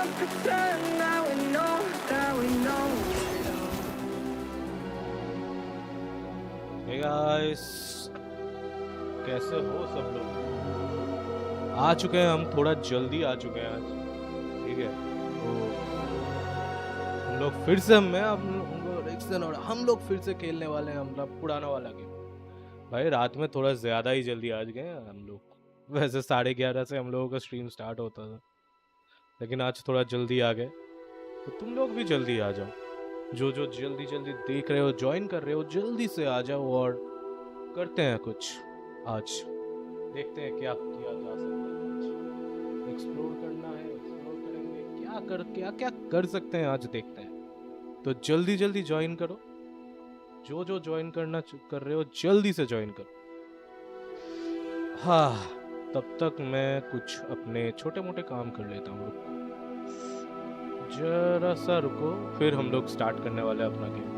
Hey guys, कैसे हो सब लोग? आ चुके हैं हम, थोड़ा जल्दी आ चुके हैं आज, ठीक है। तो हम लोग फिर से रेक्सन और हम लोग फिर से खेलने वाले हैं हम लोग पुराना वाला गेम। भाई रात में थोड़ा ज़्यादा ही जल्दी आ गए हैं हम लोग। वैसे 11:30 से हम लोगों का स्ट्रीम स्टार्ट होता था, लेकिन आज थोड़ा जल्दी आ गए। तो तुम लोग भी जल्दी आ जाओ, जो जो जल्दी जल्दी देख रहे हो, ज्वाइन कर रहे हो, जल्दी से आ जाओ और करते हैं कुछ। आज देखते हैं क्या किया जा सकता है। आज एक्सप्लोर करना है, एक्सप्लोर करेंगे, क्या क्या कर सकते हैं आज देखते हैं। तो जल्दी जल्दी ज्वाइन करो, जो जो ज्वाइन करना कर रहे हो जल्दी से ज्वाइन करो। हाँ, तब तक मैं कुछ अपने छोटे मोटे काम कर लेता हूँ। जरा सा रुको, फिर हम लोग स्टार्ट करने वाले हैं अपना गेम।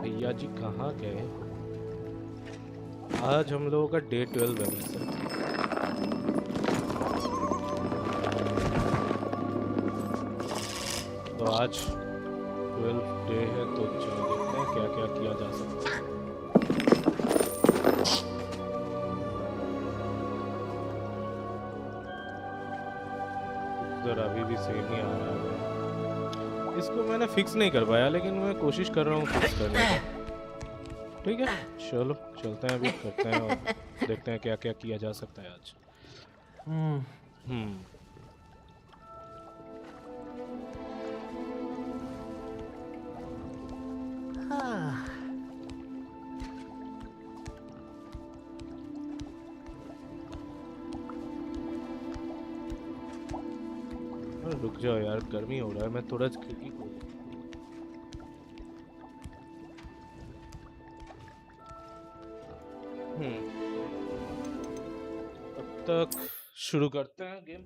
भैया जी कहाँ गए? आज हम लोगों का डे 12 है वैसे। तो आज 12 डे है, तो चलो देखते हैं क्या क्या किया जा सकता है। अभी भी सेम ही आ रहा है। इसको मैंने फिक्स नहीं कर पाया, लेकिन मैं कोशिश कर रहा हूँ फिक्स करने का। ठीक है, चलो चलते हैं, अभी करते हैं और देखते हैं क्या क्या किया जा सकता है आज। रुक जाओ यार, गर्मी हो रहा है, मैं थोड़ा खिड़की खोल। अब तक शुरू करते हैं गेम।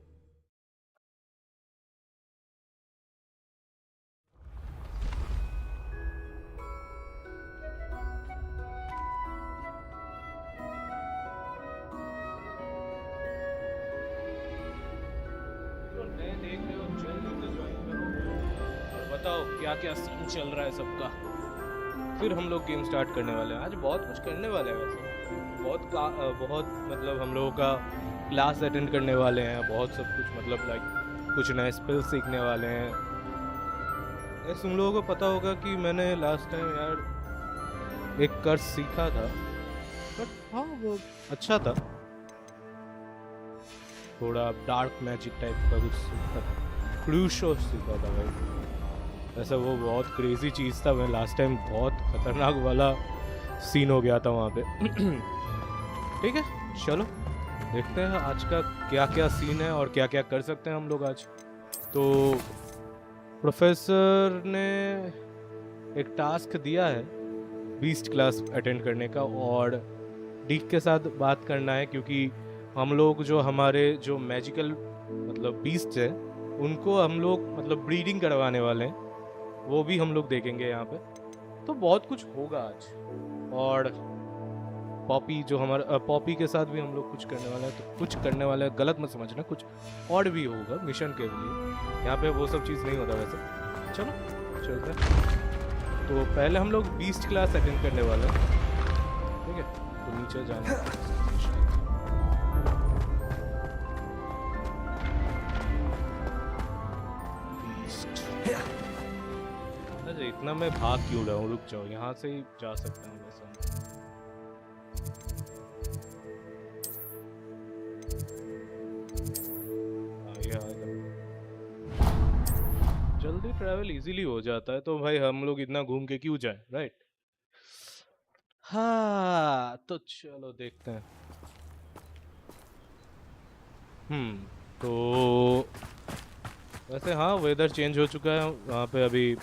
बताओ क्या क्या सीन चल रहा है सबका, फिर हम लोग गेम स्टार्ट करने वाले हैं। आज बहुत कुछ करने वाले हैं वैसे, बहुत मतलब हम लोगों का क्लास अटेंड करने वाले हैं, बहुत सब कुछ, मतलब लाइक कुछ नए स्किल सीखने वाले हैं। ऐसे तुम लोगों को पता होगा कि मैंने लास्ट टाइम यार एक कर्स सीखा था, बट हाँ वो अच्छा था, थोड़ा डार्क मैजिक टाइप का कुछ सीखा था, क्रूशो सीखा था भाई। ऐसा वो बहुत क्रेजी चीज़ था, मैं लास्ट टाइम बहुत खतरनाक वाला सीन हो गया था वहाँ पे। ठीक है, चलो देखते हैं आज का क्या क्या सीन है और क्या क्या कर सकते हैं हम लोग आज। तो प्रोफेसर ने एक टास्क दिया है बीस्ट क्लास अटेंड करने का, और डीक के साथ बात करना है, क्योंकि हम लोग जो हमारे जो मैजिकल मतलब बीस्ट है उनको हम लोग मतलब ब्रीडिंग करवाने वाले हैं, वो भी हम लोग देखेंगे यहाँ पे। तो बहुत कुछ होगा आज। और पॉपी जो हमारा पॉपी के साथ भी हम लोग कुछ करने वाले हैं, तो कुछ करने वाले हैं, गलत मत समझना, कुछ और भी होगा मिशन के लिए। यहाँ पे वो सब चीज़ नहीं होता वैसे। चलो चलते हैं। तो पहले हम लोग बीस्ट क्लास अटेंड करने वाले हैं, ठीक है। तो नीचे जाना इतना मैं भाग क्यों रहा हूँ? रुक जाओ, यहाँ से ही जा सकता हूँ वैसे। जल्दी ट्रैवल इजीली हो जाता है, तो भाई हम लोग इतना घूम के क्यों जाए, राइट? हाँ, तो चलो देखते हैं। तो वैसे हाँ, वेदर चेंज हो चुका है वहाँ पे अभी।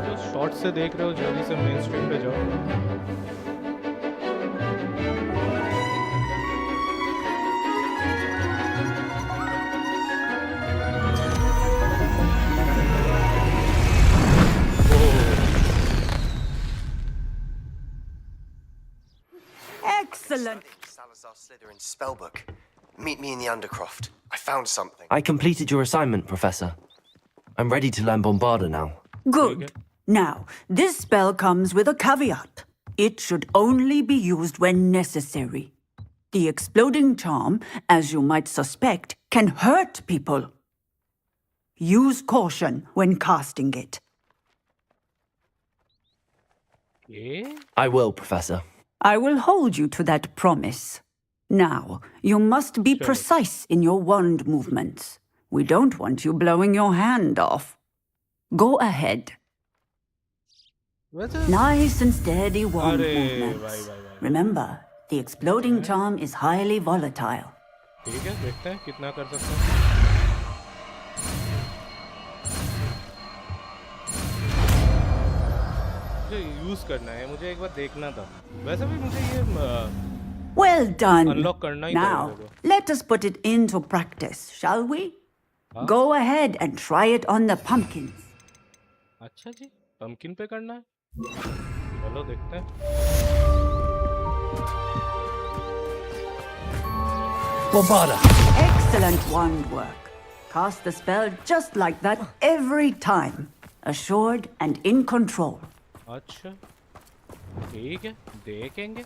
जो शॉर्ट से देख रहे हो जल्दी से मेन स्ट्रीम पे जाओ। Excellent. Salazar Slytherin's spellbook. Meet me in the Undercroft. I found something. I completed your assignment, Professor. I'm ready to learn Bombarda now. Good. Now, this spell comes with a caveat. It should only be used when necessary. The exploding charm, as you might suspect, can hurt people. Use caution when casting it. I will, Professor. I will hold you to that promise. Now, you must be precise in your wand movements. We don't want you blowing your hand off. Go ahead. Nice and steady wand movements. Remember, the exploding charm is highly volatile. ठीक है, देखते हैं कितना कर सकते हैं। मुझे use करना है, मुझे एक बार देखना था। वैसे भी मुझे ये Well done. अनलॉक करना ही Now, पड़ेगा। let us put it into practice, shall we? Go ahead and try it on the pumpkins. अच्छा जी, पंपकिन पे करना है। चलो देखते हैं। Bombarda! Excellent wand work. Cast the spell just like that every time. Assured and in control. अच्छा, ठीक है, देखेंगे।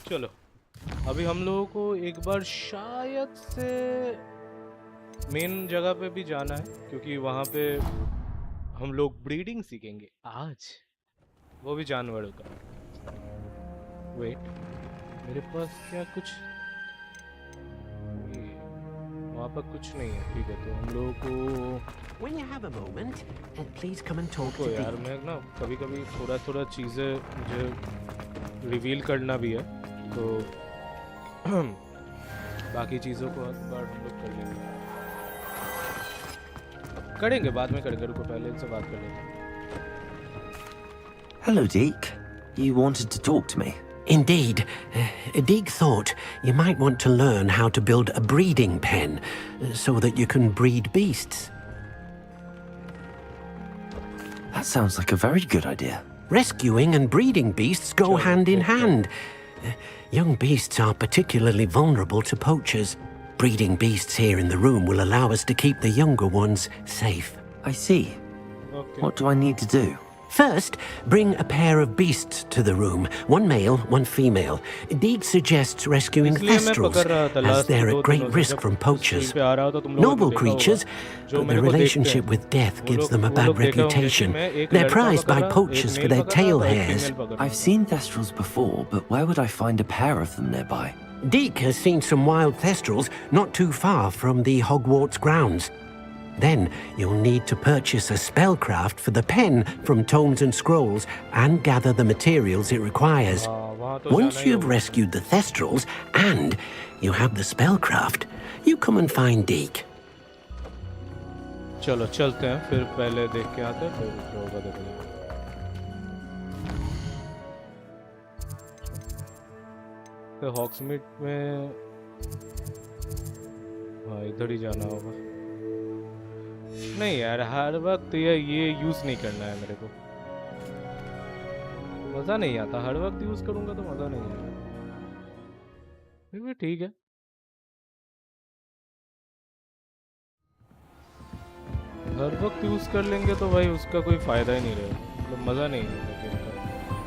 चलो, अभी हम लोगों को एक बार शायद से मेन जगह पे भी जाना है, क्योंकि वहाँ पे हम लोग ब्रीडिंग सीखेंगे आज, वो भी जानवरों का। वेट, मेरे पास क्या कुछ वहाँ पर कुछ नहीं है। ठीक है, तो हम लोगों को When you have a moment, then please come and talk तो to यार me. मैं ना कभी-कभी थोड़ा चीज़ें मुझे रिवील करना भी है, तो बाकी चीज़ों को हर बार हम लोग कर करेंगे, बाद में करेंगे। रुको, पहले इनसे बात कर लेते हैं। Hello, Deke. You wanted to talk to me? Indeed. Deek thought you might want to learn how to build a breeding pen so that you can breed beasts. That sounds like a very good idea. Rescuing and breeding beasts go hand in hand. Young beasts are particularly vulnerable to poachers. Breeding beasts here in the room will allow us to keep the younger ones safe. I see. Okay. What do I need to do? First, bring a pair of beasts to the room. One male, one female. Deek suggests rescuing thestrals, as they're at great risk from poachers. Noble creatures, but their relationship with death gives them a bad reputation. They're prized by poachers for their tail hairs. I've seen thestrals before, but where would I find a pair of them nearby? Deek has seen some wild thestrals not too far from the Hogwarts grounds. Then you'll need to purchase a spellcraft for the pen from tomes and scrolls and gather the materials it requires. Once you've rescued the thestrals and you have the spellcraft, you come and find Deek. चलो चलते हैं, फिर पहले देख के आते हैं, फिर जो होगा देखेंगे। तो हॉक्समीड में हाँ इधर ही जाना होगा। नहीं यार, हर वक्त ये यूज नहीं करना है मेरे को, मजा नहीं आता। हर वक्त यूज करूंगा तो मजा नहीं आएगा। फिर भी ठीक है। हर वक्त यूज कर लेंगे तो भाई उसका कोई फायदा ही नहीं रहेगा, मतलब मजा नहीं आएगा गेम का।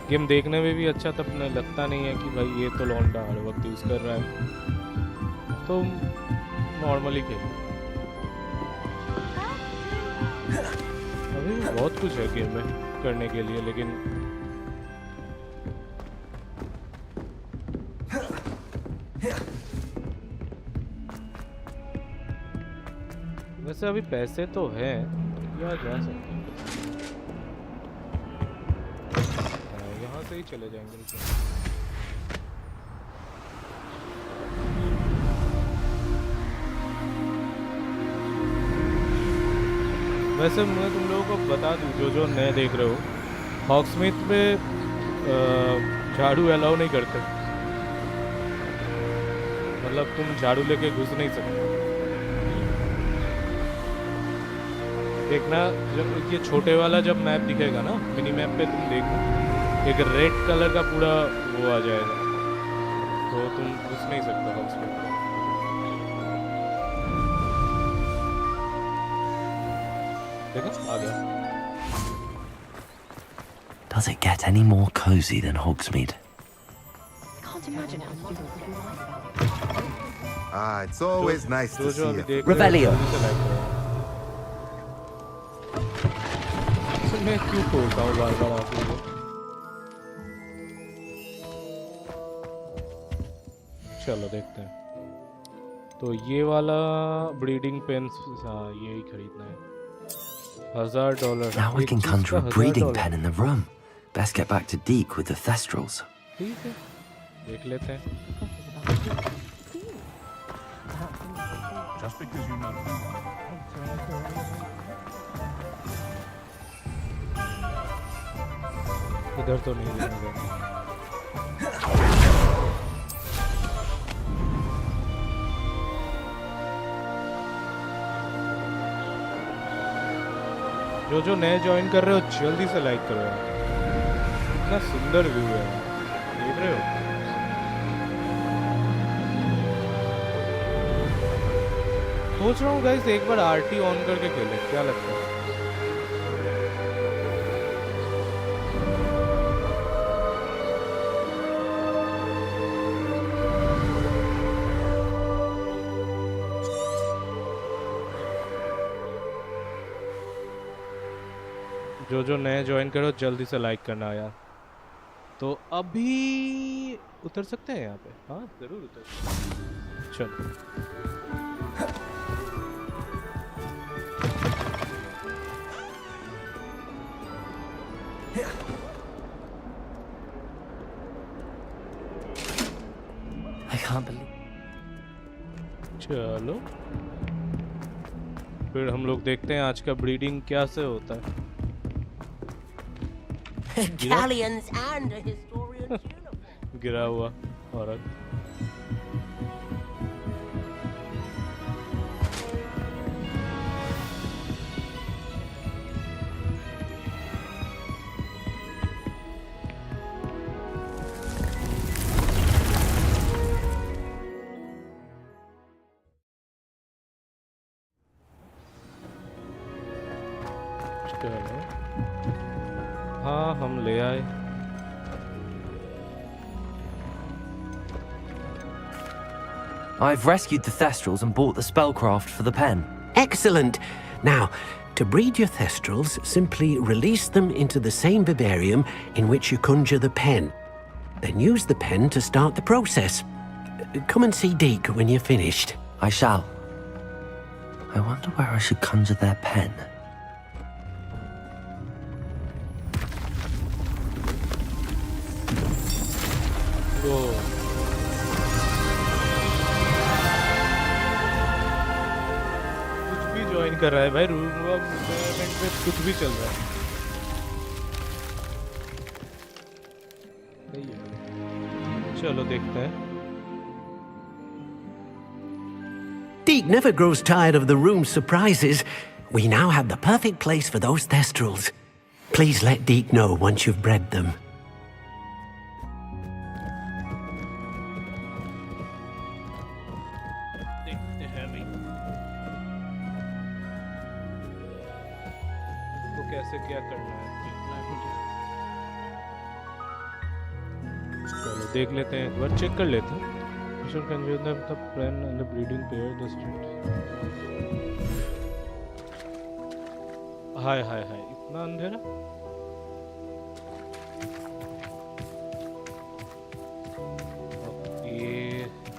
गेम देखने में भी अच्छा तब लगता नहीं है कि भाई ये तो लौंडा हर वक्त यूज कर रहा है, तो नॉर्मली खेलो। अभी बहुत कुछ है गेम में करने के लिए, लेकिन वैसे अभी पैसे तो हैं, किया जा सकता है। यहाँ से ही चले जाएंगे। वैसे मैं तुम लोगों को बता दूं, जो नए देख रहे हो, हॉक्समीड में झाड़ू अलाउ नहीं करते, मतलब तुम झाड़ू लेके घुस नहीं सकते। देखना जब ये छोटे वाला जब मैप दिखेगा ना, मिनी मैप पे तुम देखना एक रेड कलर का पूरा वो आ जाएगा, तो तो तुम घुस नहीं सकते हाउस में। देखो आ गया। Does it get any more cozy than Hogsmeade? Can't imagine how people could like that. Ah, it's always nice to जो see अभी you. देख रहे हो, Revelio. जल्दी से like करो। तो मैं क्यों खोलता हूँ बार-बार आके ये? चलो देखते हैं। तो ये वाला ब्रीडिंग पेन्स, हाँ यही खरीदना है। $1000। Now we एक can चीज conjure का a breeding $1000। pen in the room. Best get back to Deke with the Thestrals. ठीक है, देख लेते हैं। Just because you know. इधर तो नहीं जाने देंगे। जो नए ज्वाइन कर रहे हो जल्दी से लाइक करो यार। इतना सुंदर व्यू है यार, देख रहे हो? सोच रहा हूँ गाइस एक बार आरटी ऑन करके खेलें, क्या लगता है? जो नए ज्वाइन करो जल्दी से लाइक करना यार। तो अभी उतर सकते हैं यहाँ पे? हाँ जरूर उतर। चलो I can't believe. चलो फिर हम लोग देखते हैं आज का ब्रीडिंग क्या से होता है। Galleons and a historian's uniform. गिरा हुआ औरत। चलो हाँ हम ले आए। I've rescued the Thestrals and bought the spellcraft for the pen. Excellent. Now, to breed your Thestrals, simply release them into the same vivarium in which you conjure the pen. Then use the pen to start the process. Come and see Deke when you're finished. I shall. I wonder where I should conjure their pen. वो कुछ भी join कर रहा है भाई, room पे कुछ भी चल रहा है। सही है। चलो देखते हैं। Deke never grows tired of the room's surprises. We now have the perfect place for those Thestrals. Please let Deke know once you've bred them. देखते हैं भाई इसको कैसे क्या करना है, देखना है मुझे। चलो देख लेते हैं, एक बार चेक कर लेते हैं। Can use them the pen and the breeding pair the street. हाय हाय हाय, इतना अंधेरा। अब ये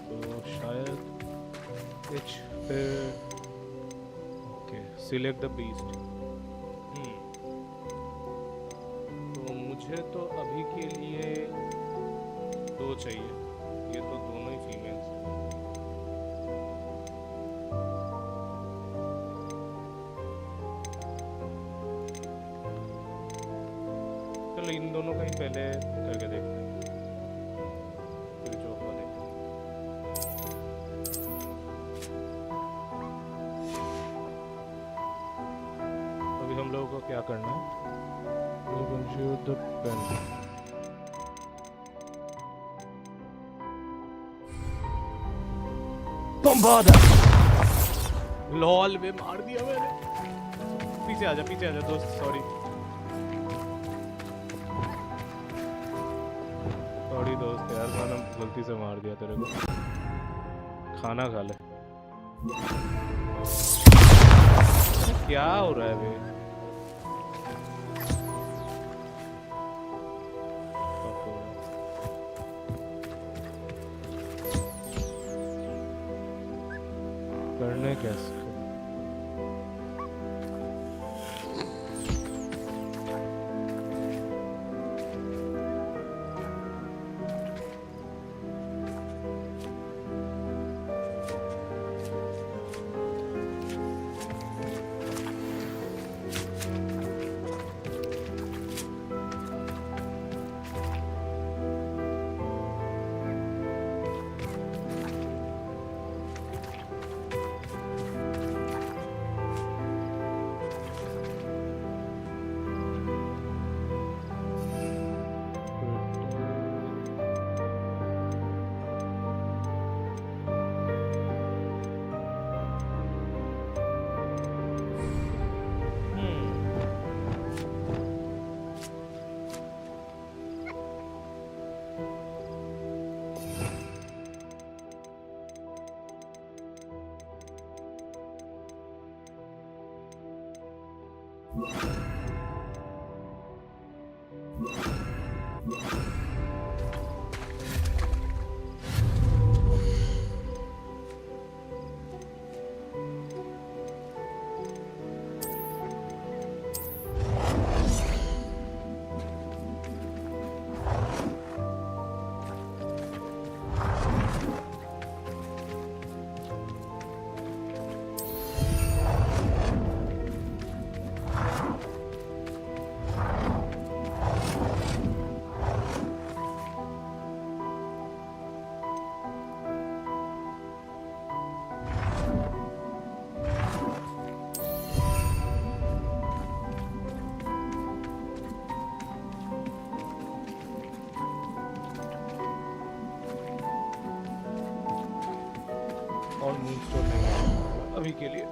तो शायद H पे ओके सिलेक्ट द बीस्ट। तो मुझे तो अभी के लिए 2 चाहिए, ये तो दोनों ही फीमेल्स हैं। चलो इन दोनों का ही पहले करके देखते हैं, फिर जो होगा देखते हैं। अभी हम लोगों को क्या करना है? The pen Bombarder! लॉल में मार दिया मैंने। पीछे आजा दोस्त, सॉरी दोस्त यार, मैंने गलती से मार दिया तेरे को। खाना खा ले। क्या हो रहा है बे? करने कैसे? अभी के लिए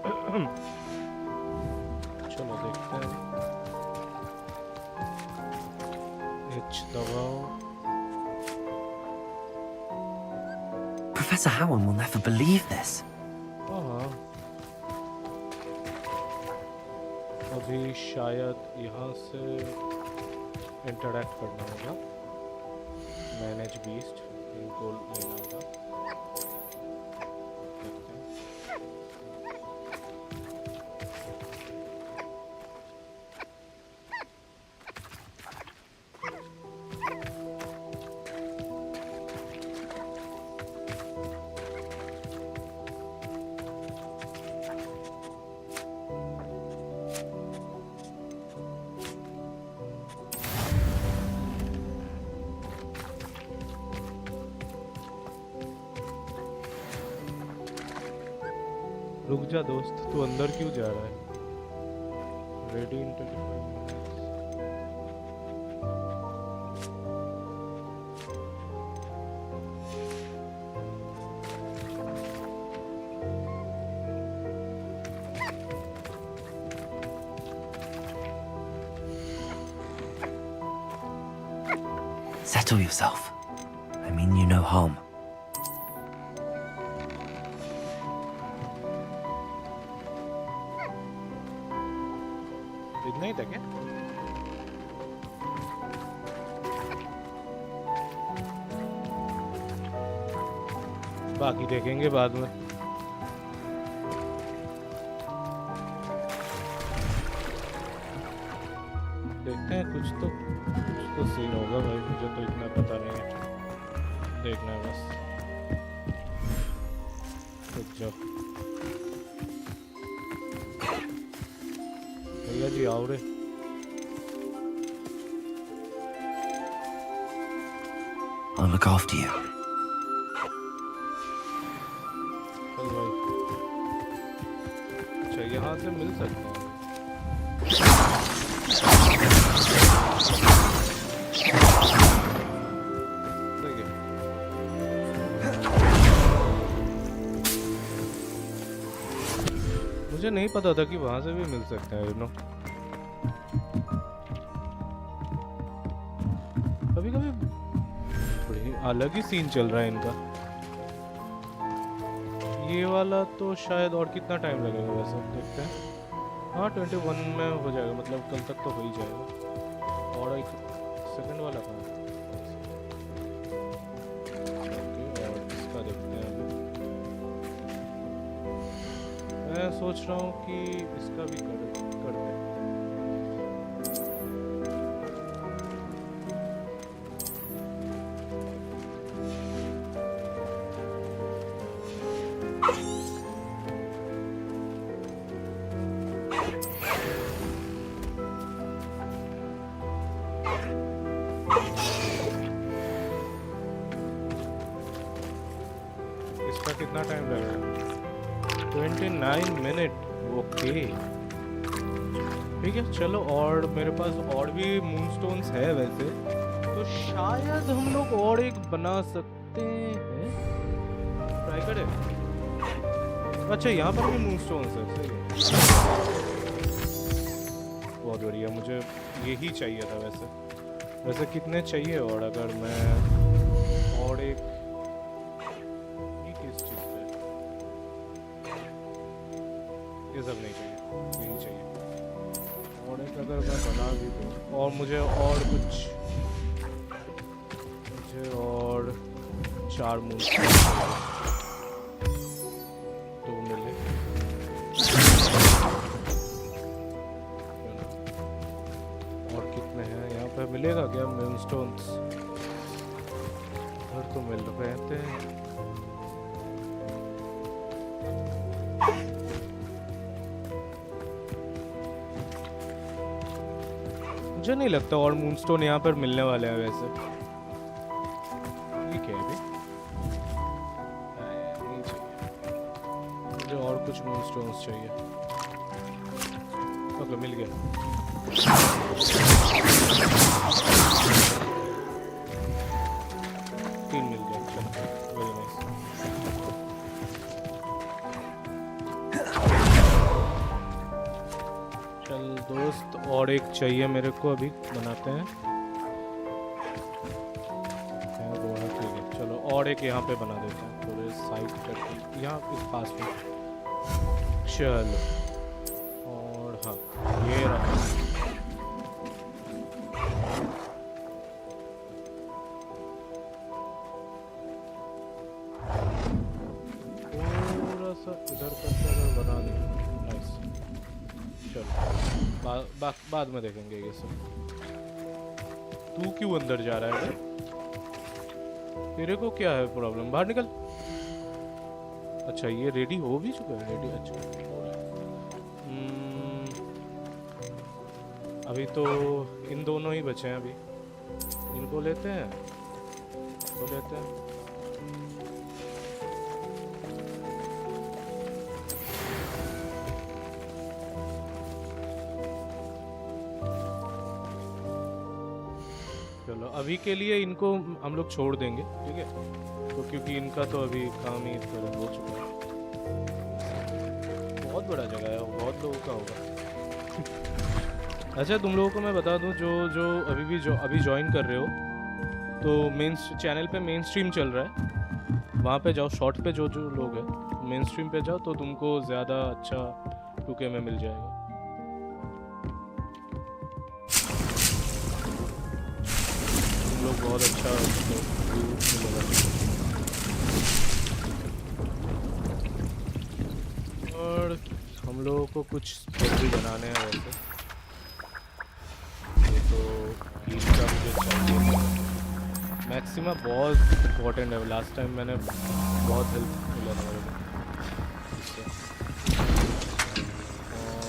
चलो देखते हैं। H दबाओ। Professor Howard will never believe this. हाँ, अभी शायद यहाँ से इंटरैक्ट करना होगा। मैनेज बीस्ट इनको लेना होगा। रुक जा दोस्त, तू अंदर क्यों जा रहा है? Ready Settle yourself. I mean you no harm. इतना ही था क्या? बाकी देखेंगे बाद में। देखते हैं, कुछ तो सीन होगा भाई, मुझे तो इतना पता नहीं है। देखना है बस। रुक जाओ भैया जी, आओ रे। I'll look after you. चल भाई, अच्छा यहाँ से मिल सकता है। मुझे नहीं पता था कि वहां से भी मिल सकते हैं, यू नो। कभी कभी अलग ही सीन चल रहा है इनका। ये वाला तो शायद और कितना टाइम लगेगा वैसे देखते हैं। हाँ 21 में हो जाएगा, मतलब कल तक तो हो ही जाएगा। और एक सेकंड वाला कहाँ है? ओके, और इसका देखते हैं अभी। मैं सोच रहा हूँ कि इसका भी कर दें। इसका कितना टाइम लगेगा? 29 मिनट। ओके ठीक है, चलो। और मेरे पास और भी मूनस्टोन्स है वैसे, तो शायद हम लोग और एक बना सकते हैं। ट्राई करें। अच्छा यहाँ पर भी मूनस्टोन्स है, सही है। बहुत बढ़िया, मुझे यही चाहिए था वैसे। वैसे कितने चाहिए? और अगर मैं और एक किस चीज़ पे, ये सब नहीं चाहिए, यही चाहिए। और एक अगर मैं बना भी दूँ, और मुझे और कुछ, मुझे और 4 मून तो मिले। और कितने हैं यहाँ पे? मिलेगा क्या मूनस्टोन्स? उधर तो मिल रहे थे। मुझे नहीं लगता और मूनस्टोन यहाँ पर मिलने वाले हैं वैसे। ये क्या है अभी? नहीं चाहिए मुझे, और कुछ मूनस्टोन्स चाहिए। ओके मिल गया। तीन मिल गया, चलो वेरी नाइस। चल दोस्त, और एक चाहिए मेरे को, अभी बनाते हैं। ठीक है चलो, और एक यहाँ पे बना देते हैं थोड़े साइड करके, यहाँ इस पास में। चलो, और हाँ ये रहा। थोड़ा सा इधर करके अगर बना दें, नाइस। चलो बाद में देखेंगे ये सब। तू क्यों अंदर जा रहा है? तेरे को क्या है प्रॉब्लम? बाहर निकल। अच्छा ये रेडी हो भी चुका है? रेडी, अच्छा। अभी तो इन दोनों ही बचे हैं, अभी इनको लेते हैं, तो लेते हैं। चलो अभी के लिए इनको हम लोग छोड़ देंगे, ठीक है? तो क्योंकि इनका तो अभी काम ही थोड़ा हो चुका है। बहुत बड़ा जगह है, बहुत लोगों का होगा। अच्छा तुम लोगों को मैं बता दूं, जो अभी ज्वाइन कर रहे हो, तो मेन चैनल पे मेन स्ट्रीम चल रहा है। वहाँ पे जाओ, शॉर्ट पे जो लोग हैं मेन स्ट्रीम पे जाओ, तो तुमको ज़्यादा अच्छा 2K में मिल जाएगा। तुम लोग बहुत अच्छा मिलेगा। और हम लोगों को कुछ स्पेल भी बनाने हैं वैसे, तो इसका मुझे चाहिए। मैक्सिमा बहुत इम्पोर्टेंट है, लास्ट टाइम मैंने बहुत हेल्प मिला था मेरे को।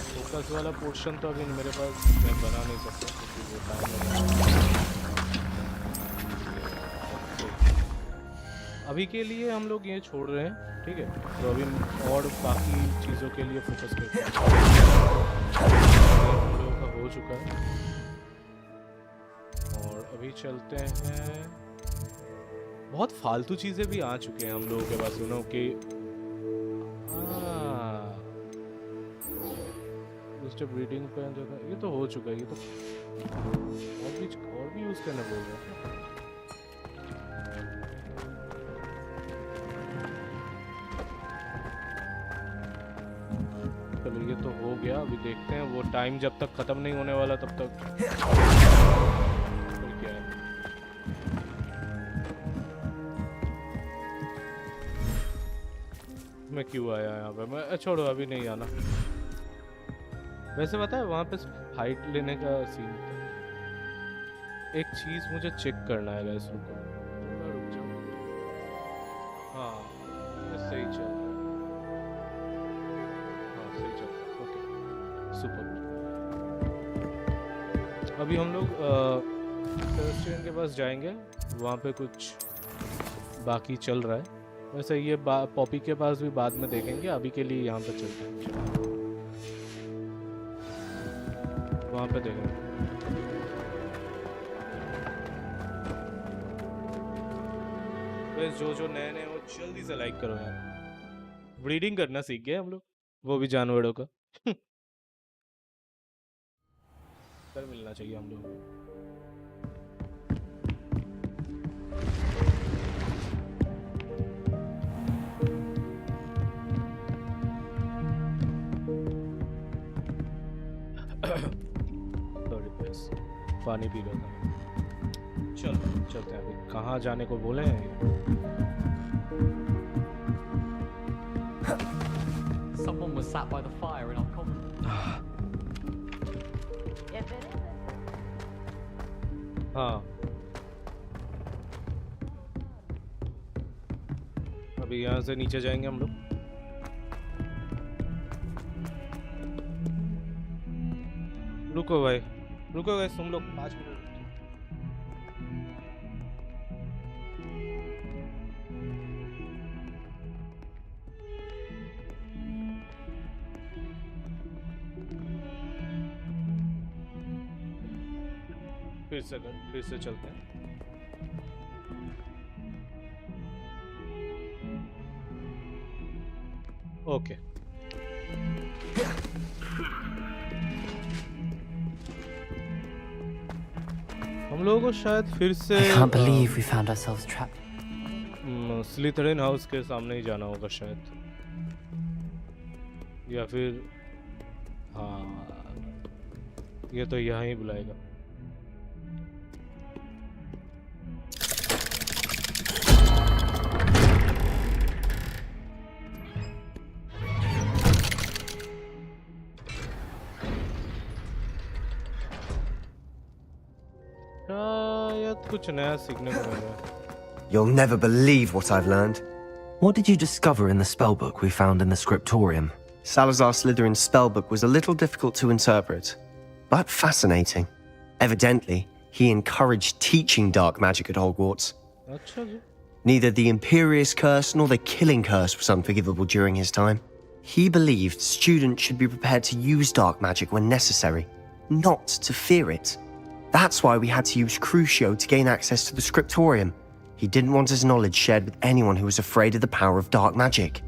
फोकस वाला पोर्शन तो अभी मेरे पास मैं बना नहीं सकता क्योंकि वो टाइम लगा। अभी के लिए हम लोग ये छोड़ रहे हैं, ठीक है? तो अभी और बाकी चीज़ों के लिए फोकस करते हैं। हम लोगों का हो चुका है, और अभी चलते हैं। बहुत फालतू चीज़ें भी आ चुके हैं हम लोगों के पास, सुनो कि जब रीडिंग पे जाता है, ये तो हो चुका है, ये तो और भी यूज करना बोल रहा है। चलो ये तो हो गया, अभी देखते हैं वो टाइम जब तक खत्म नहीं होने वाला तब तक फिर क्या है। मैं क्यों आया यहाँ पे, मैं छोड़ो अभी नहीं आना। वैसे पता है वहाँ पे हाइट लेने का सीन था। एक चीज मुझे चेक करना है गाइस, रुको थोड़ा रुक जाओ। हाँ ये सही चल रहा है, हाँ सही चल रहा है, ओके सुपर। अभी हम लोग रेस्टोरेंट के पास जाएंगे, वहाँ पे कुछ बाकी चल रहा है। वैसे ये पॉपी के पास भी बाद में देखेंगे, अभी के लिए यहाँ पे चलते हैं, वहाँ पे देखेंगे। बस जो नए नए हो जल्दी से लाइक करो यार, ब्रीडिंग करना सीख गए हम लोग, वो भी जानवरों का। कर मिलना चाहिए हम लोगों को। पानी पी रहा था। चलते हैं, अभी कहाँ जाने को बोले हैं ये? Someone was sat by the fire in our common. हाँ अभी यहाँ से नीचे जाएंगे हम लोग। रुको भाई, रुको भाई, तुम लोग 5 मिनट। फिर से चलते हैं। ओके हम लोगों को शायद फिर से I can't believe we found ourselves trapped. स्लिथरिन house के सामने ही जाना होगा शायद, या फिर हाँ ये तो यहाँ ही बुलाएगा। शायद कुछ नया सीखने को मिल रहा है। You'll never believe what I've learned. What did you discover in the spellbook we found in the scriptorium? Salazar Slytherin's spellbook was a little difficult to interpret, but fascinating. Evidently, he encouraged teaching dark magic at Hogwarts. अच्छा जी। Neither the Imperious Curse nor the Killing Curse was unforgivable during his time. He believed students should be prepared to use dark magic when necessary, not to fear it. That's why we had to use Crucio to gain access to the scriptorium. He didn't want his knowledge shared with anyone who was afraid of the power of dark magic.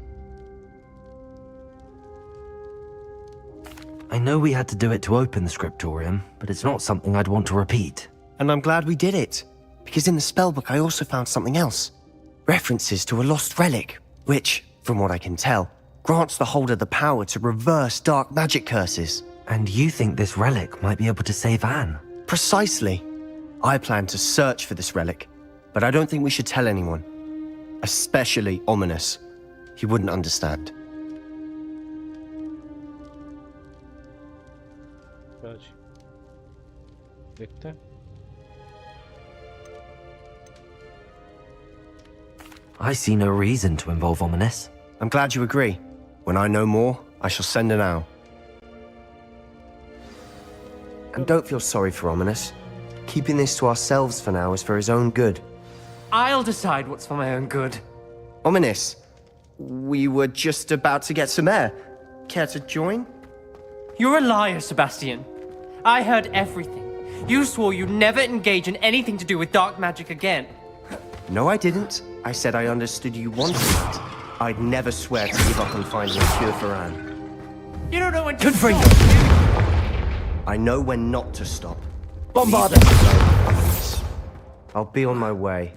I know we had to do it to open the scriptorium, but it's not something I'd want to repeat. And I'm glad we did it, because in the spellbook I also found something else. References to a lost relic, which, from what I can tell, grants the holder the power to reverse dark magic curses. And you think this relic might be able to save Anne? Precisely. I plan to search for this relic, but I don't think we should tell anyone. Especially Ominous. He wouldn't understand. देखते हैं। I see no reason to involve Ominous. I'm glad you agree. When I know more, I shall send an owl. And don't feel sorry for Ominous. Keeping this to ourselves for now is for his own good. I'll decide what's for my own good. Ominous, we were just about to get some air. Care to join? You're a liar, Sebastian. I heard everything. You swore you'd never engage in anything to do with dark magic again. No, I didn't. I said I understood you wanted it. I'd never swear to give up on finding a cure for Anne. You don't know when to Good for stop. I know when not to stop. Bombard Leave them! them alone. I'll be on my way.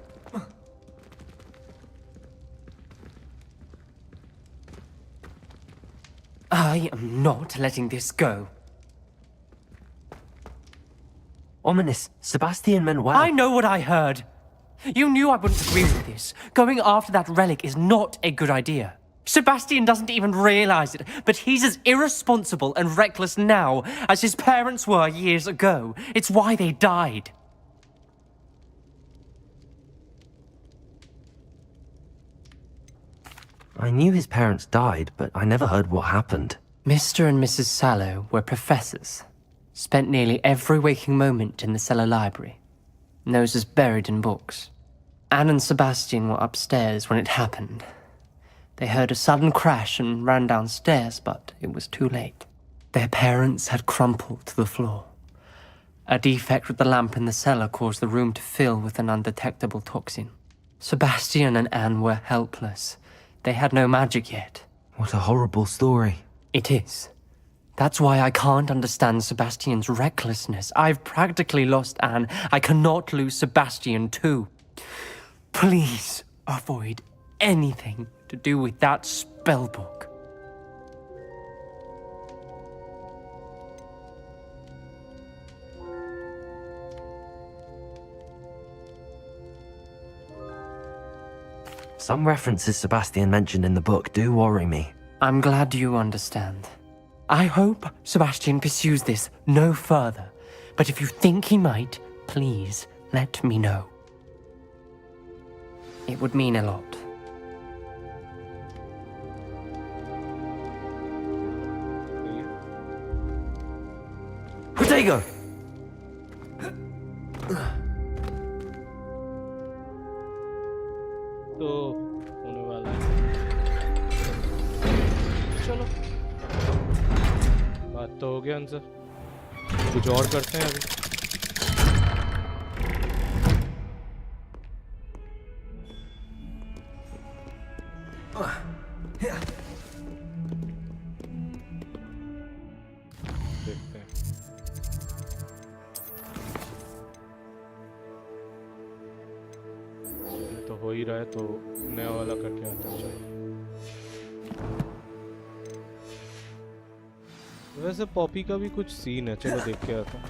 I am not letting this go. Ominous. Sebastian meant well. I know what I heard. You knew I wouldn't agree with this. Going after that relic is not a good idea. Sebastian doesn't even realize it, but he's as irresponsible and reckless now as his parents were years ago. It's why they died. I knew his parents died, but I never heard what happened. Mr. and Mrs. Sallow were professors. Spent nearly every waking moment in the cellar library. Noses buried in books. Anne and Sebastian were upstairs when it happened. They heard a sudden crash and ran downstairs, but it was too late. Their parents had crumpled to the floor. A defect with the lamp in the cellar caused the room to fill with an undetectable toxin. Sebastian and Anne were helpless. They had no magic yet. What a horrible story. It is. That's why I can't understand Sebastian's recklessness. I've practically lost Anne. I cannot lose Sebastian too. Please avoid anything to do with that spellbook. Some references Sebastian mentioned in the book do worry me. I'm glad you understand. I hope Sebastian pursues this no further, but if you think he might, please let me know. It would mean a lot. Protego! तो होने वाला है. चलो बात तो हो गया answer. कुछ और करते हैं अभी. देखते हैं. ये तो हो ही रहा है, तो नया वाला करके आता है. चलो. वैसे पॉपी का भी कुछ सीन है, चलो देख के आता हूँ.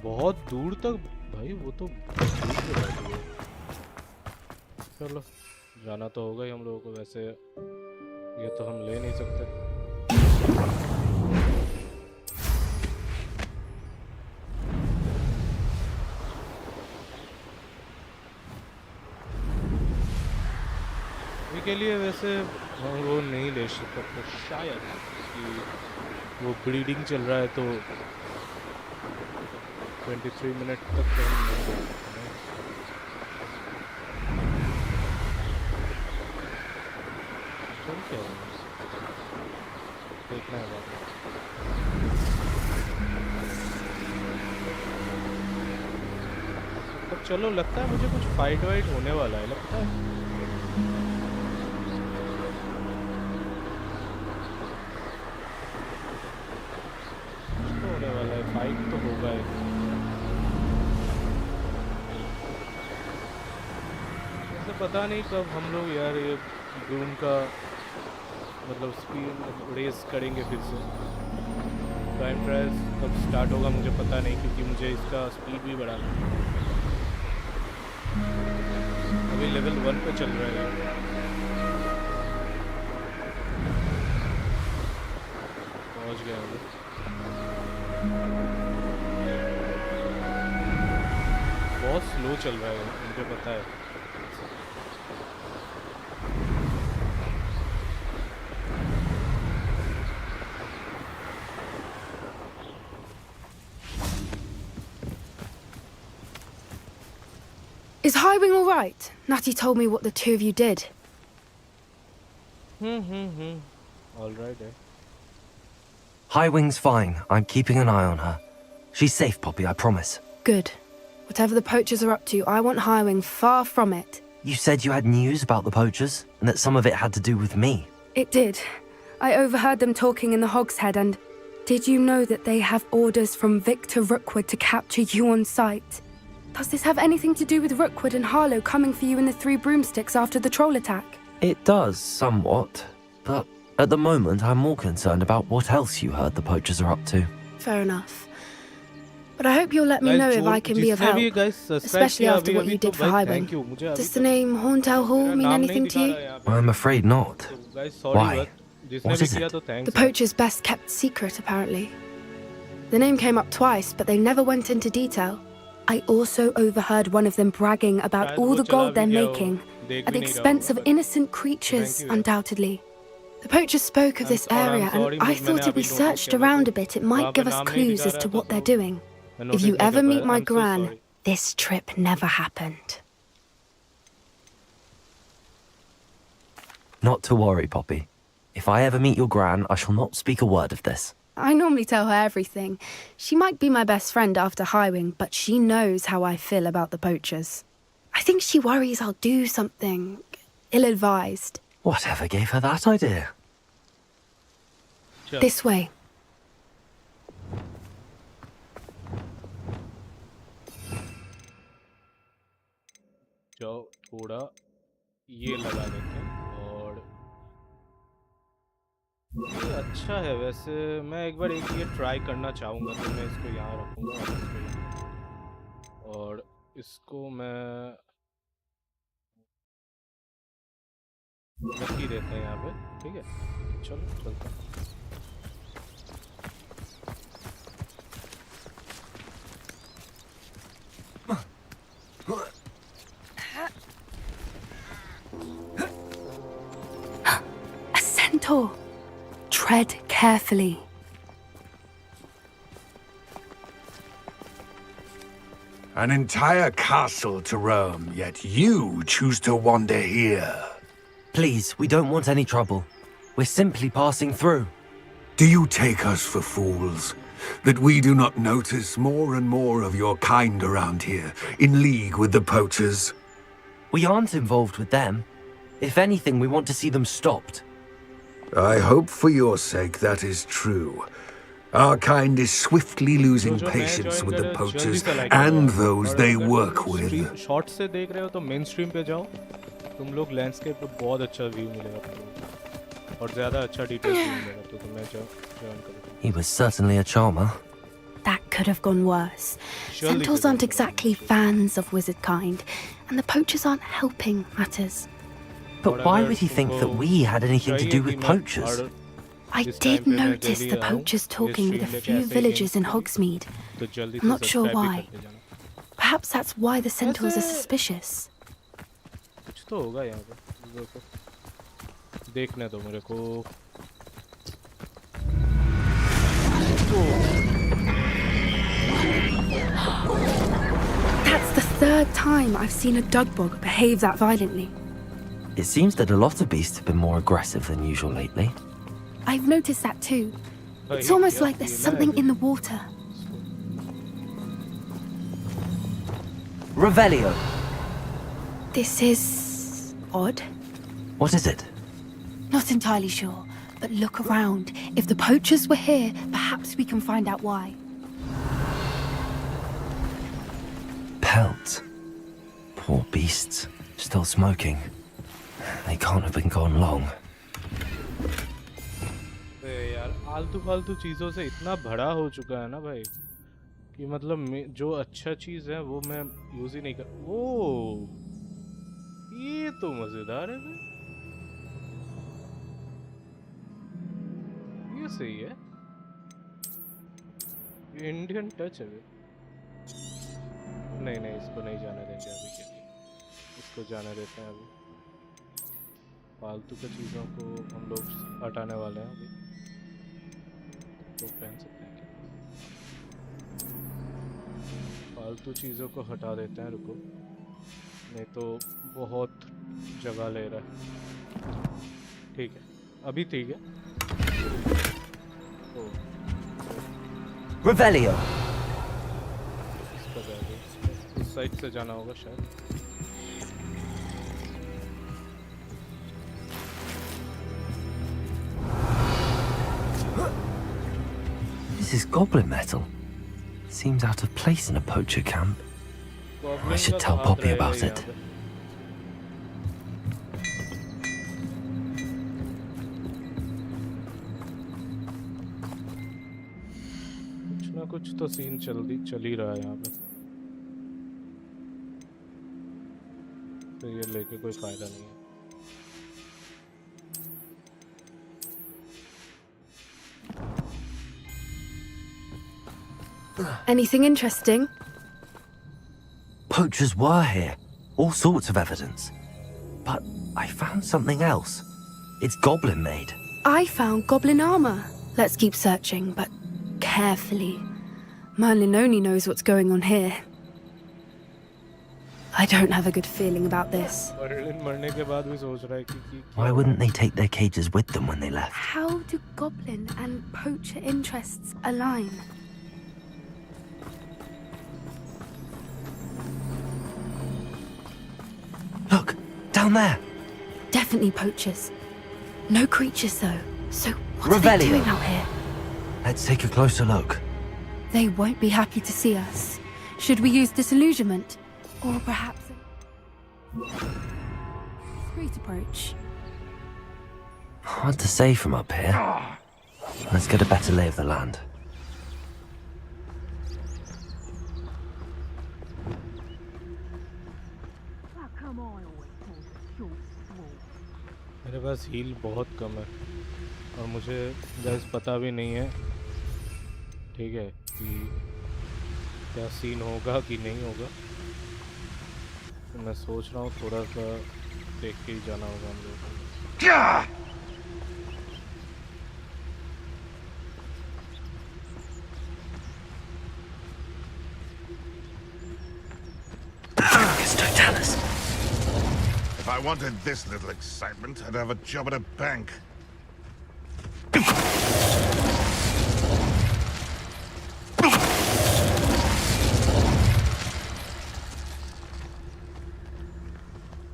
बहुत दूर तक भाई, वो तो दूर पे बैठी है. चलो जाना तो होगा ही हम लोगों को. वैसे ये तो हम ले नहीं सकते. के लिए वैसे हम वो नहीं ले सकते शायद, कि वो ब्लीडिंग चल रहा है तो 23 मिनट तक तो हम नहीं ले सकते हैं. चल क्या है, देखना है बात. तब चलो, लगता है मुझे कुछ फाइट वाइट होने वाला है, लगता है. फाइट तो होगा ही. वैसे पता नहीं कब हम लोग यार ये डूम का मतलब स्पीड रेस करेंगे फिर से. टाइम ट्रायल कब स्टार्ट होगा मुझे पता नहीं, क्योंकि मुझे इसका स्पीड भी बढ़ाना है. अभी लेवल 1 पे चल रहा है. पहुंच गया अभी. बहुत स्लो चल रहा है, मुझे पता है. Is Highwing all right? Natty told me what the two of you did. All right. Highwing's fine. I'm keeping an eye on her. She's safe, Poppy, I promise. Good. Whatever the poachers are up to, I want Highwing far from it. You said you had news about the poachers, and that some of it had to do with me. It did. I overheard them talking in the Hogshead and... Did you know that they have orders from Victor Rookwood to capture you on sight? Does this have anything to do with Rookwood and Harlow coming for you in the Three Broomsticks after the troll attack? It does, somewhat. But at the moment, I'm more concerned about what else you heard the poachers are up to. Fair enough. But I hope you'll let me know if I can be of help, especially after what you did for Highwing. Does the name Horntail Hall mean anything to you? I'm afraid not. Why? What is it? The poacher's best kept secret, apparently. The name came up twice, but they never went into detail. I also overheard one of them bragging about all the gold they're making, at the expense of innocent creatures, undoubtedly. The poacher spoke of this area, and I thought if we searched around a bit, it might give us clues as to what they're doing. If you ever meet my gran, this trip never happened. Not to worry, Poppy. If I ever meet your gran, I shall not speak a word of this. I normally tell her everything. She might be my best friend after Highwing, but she knows how I feel about the poachers. I think she worries I'll do something ill-advised. Whatever gave her that idea? This way. जाओ थोड़ा ये लगा देते हैं और ये अच्छा है वैसे। मैं एक बार ये ट्राई करना चाहूँगा, तो मैं इसको यहाँ रखूँगा और इसको मैं रख ही देते हैं यहाँ पे। ठीक है, चलो चलते हैं। A centaur. Tread carefully. An entire castle to roam, yet you choose to wander here. Please, we don't want any trouble. We're simply passing through. Do you take us for fools? That we do not notice more and more of your kind around here, in league with the poachers? We aren't involved with them. If anything, we want to see them stopped. I hope for your sake that is true. Our kind is swiftly losing patience with the poachers and those they work with. Short से देख रहे हो तो main stream पे जाओ, तुम लोग landscape पे बहुत अच्छा व्यू मिलेगा तुमको और ज्यादा अच्छा डिटेल व्यू मिलेगा, तो तुम्हें जॉइन करो। He was certainly a charmer. That could have gone worse. Centaurs aren't exactly fans of wizard kind, and the poachers aren't helping matters. But why would he think that we had anything to do with poachers? I did notice the poachers talking with a few villagers in Hogsmeade. I'm not sure why. Perhaps that's why the centaurs are suspicious. कुछ तो होगा यहाँ पे, देखो देखने दो मेरे को। That's the third time I've seen a dugbog behave that violently. It seems that a lot of beasts have been more aggressive than usual lately. I've noticed that too. It's almost like there's something in the water. Revelio! This is odd. What is it? Not entirely sure, but look around. If the poachers were here, perhaps we can find out why. Pelt. Poor beasts. Still smoking. They can't have been gone long. यार आलतू फालतू चीजों से इतना भरा हो चुका है ना भाई, कि मतलब जो अच्छा चीज है वो मैं यूज ही नहीं कर। ओ ये तो मजेदार है भाई, ये सही है, इंडियन टच है भाई। नहीं नहीं, इसको नहीं जाने देंगे अभी के लिए, इसको जाने देते हैं अभी। फालतू की चीज़ों को हम लोग हटाने वाले हैं अभी, तो पहन सकते हैं क्या? फालतू चीज़ों को हटा देते हैं, रुको, नहीं तो बहुत जगह ले रहा है। ठीक है, अभी ठीक है। Revelio! इस साइड से जाना होगा शायद। This is goblin metal. Seems out of place in a poacher camp. I should tell Poppy about it. कुछ ना कुछ तो सीन चल ही रहा है यहाँ पे, तो ये लेके कोई फायदा नहीं है। Anything interesting? Poachers were here. All sorts of evidence. But I found something else. It's goblin made. I found goblin armor. Let's keep searching, but carefully. Merlin only knows what's going on here. I don't have a good feeling about this. Why wouldn't they take their cages with them when they left? How do goblin and poacher interests align? Look, down there. Definitely poachers. No creatures though. So what are they Revelio. doing out here? Let's take a closer look. They won't be happy to see us. Should we use disillusionment? Or perhaps a discreet approach? Hard to say from up here. Let's get a better lay of the land. मेरे पास heal बहुत कम है और मुझे guys पता भी नहीं है, ठीक है, कि क्या सीन होगा कि नहीं होगा। तो मैं सोच रहा हूँ थोड़ा सा देख के ही जाना होगा हम लोगों को। If I wanted this little excitement, I'd have a job at a bank.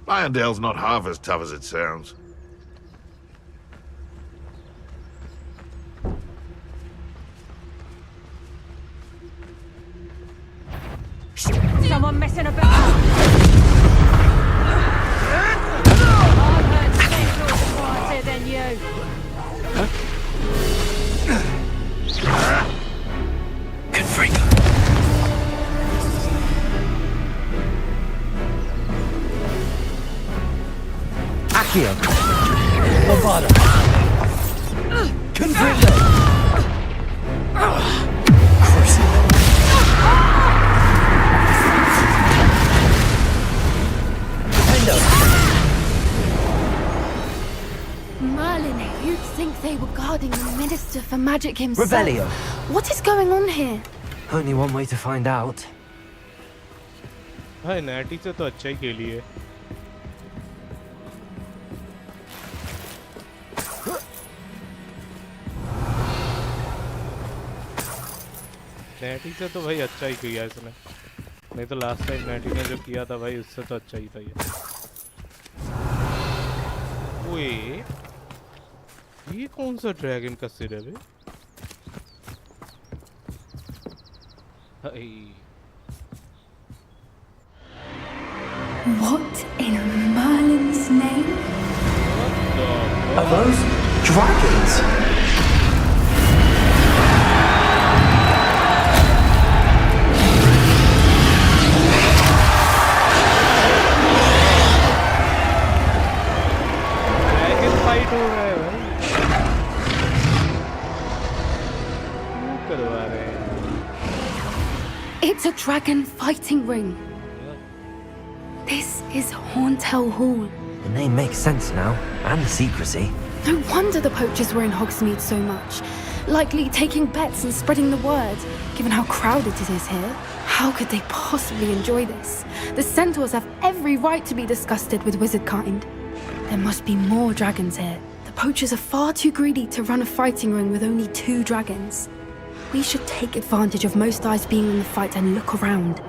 Irondale's not half as tough as it sounds. Someone messing about. I've heard Central's quieter than you. Good freak. Accio. Bombarda. Confringo. Crucible. Merlin, you'd think they were guarding the Minister for Magic himself. Revelio. What is going on here? Only one way to find out. हाँ natty से तो अच्छा ही खेली है। Natty से तो भाई अच्छा ही किया इसने, नहीं तो लास्ट टाइम नैटी ने जो किया था भाई उससे तो अच्छा ही था ये। ओए ये कौन सा ड्रैगन का सिर है बे? हाय What in Merlin's name? Are those dragons? Dragon fight हो रहा है भाई, क्यों करवा रहे हैं? It's a dragon fighting ring. This is Horntail Hall. The name makes sense now, and the secrecy. No wonder the poachers were in Hogsmeade so much. Likely taking bets and spreading the word, given how crowded it is here. How could they possibly enjoy this? The centaurs have every right to be disgusted with wizard kind. There must be more dragons here. The poachers are far too greedy to run a fighting ring with only 2 dragons. We should take advantage of most eyes being in the fight and look around.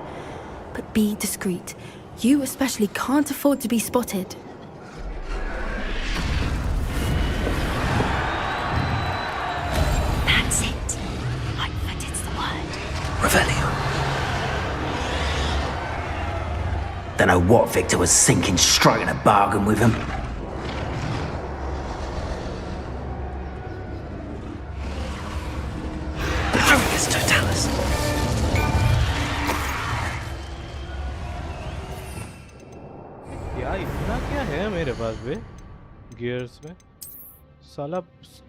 But be discreet. You especially can't afford to be spotted. That's it. I Revelio. Don't know what Victor was thinking, striking a bargain with him. It's Totalis. यार इतना क्या है मेरे पास बे gears में साला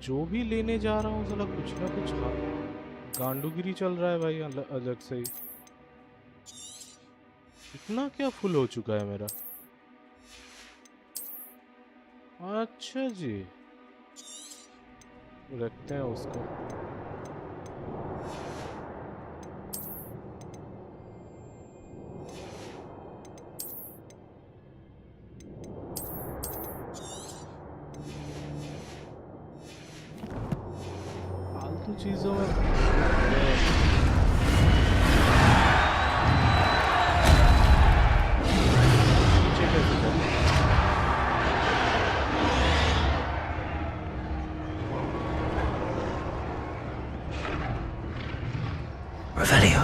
जो भी लेने जा रहा हूँ साला कुछ ना कुछ गांडूगिरी चल रहा है भाई अलग से ही इतना क्या फुल हो चुका है मेरा अच्छा जी रखते हैं उसको फालतू चीजों में Revelio.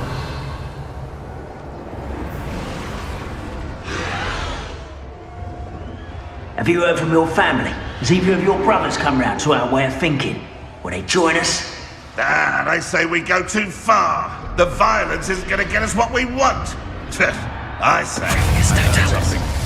Have you heard from your family? Has either of your brothers come round to our way of thinking? Will they join us? Ah, they say we go too far. The violence isn't going to get us what we want. I say... It's Totalis.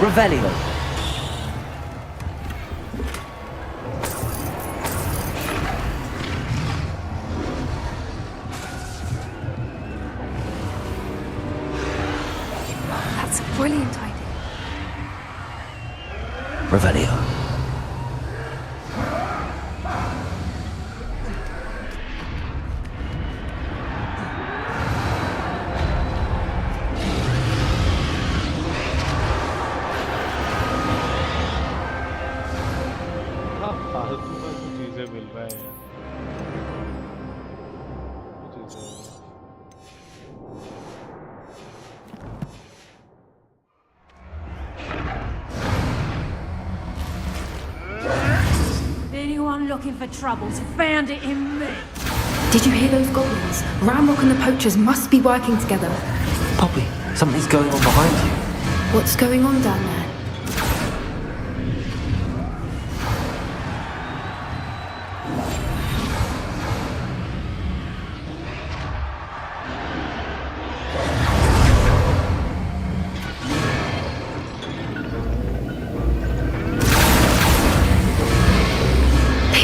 Revelio. That's a brilliant idea. Revelio. चीजें मिल रहा है Anyone looking for troubles found it in me. Did you hear those goblins? Ramrock and the poachers must be working together. Poppy, something's going on behind you. What's going on down there?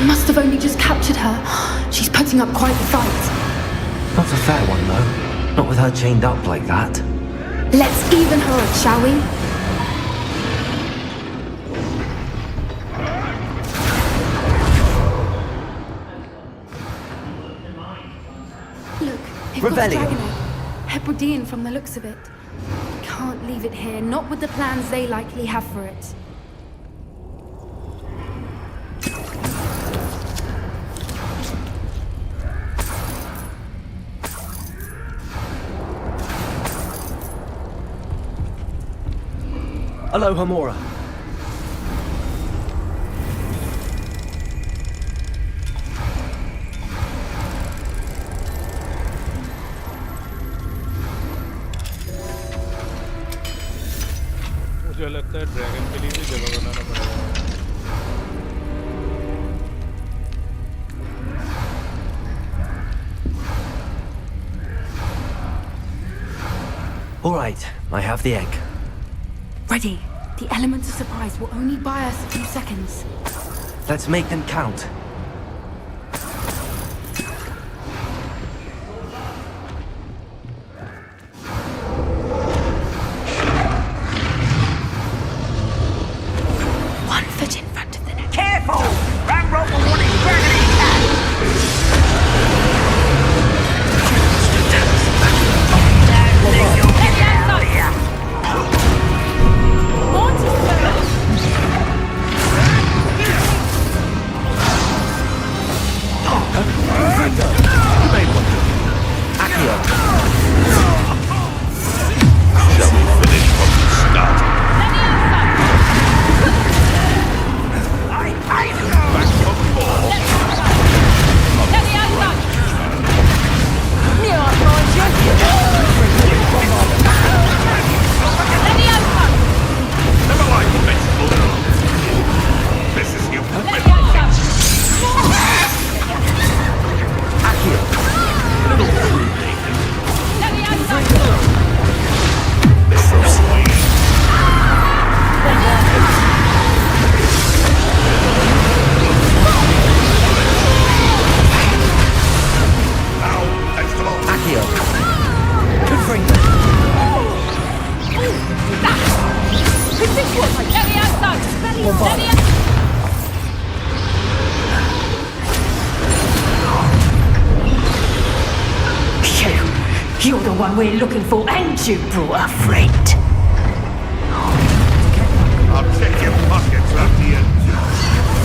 They must have only just captured her. She's putting up quite the fight. Not a fair one, though. Not with her chained up like that. Let's even her up, shall we? Look, they've got a Revelio. dragon egg. Hebridean from the looks of it. Can't leave it here, not with the plans they likely have for it. Aloha Mora. मुझे लगता है dragon के लिए भी जगह बनाना पड़ेगा All right, I have the egg. Ready. The element of surprise will only buy us a few seconds. Let's make them count. One foot in front of the next. Careful! Ramrock will want his dragon egg back! one we're looking for, and you brought a friend. I'll check your pockets after you.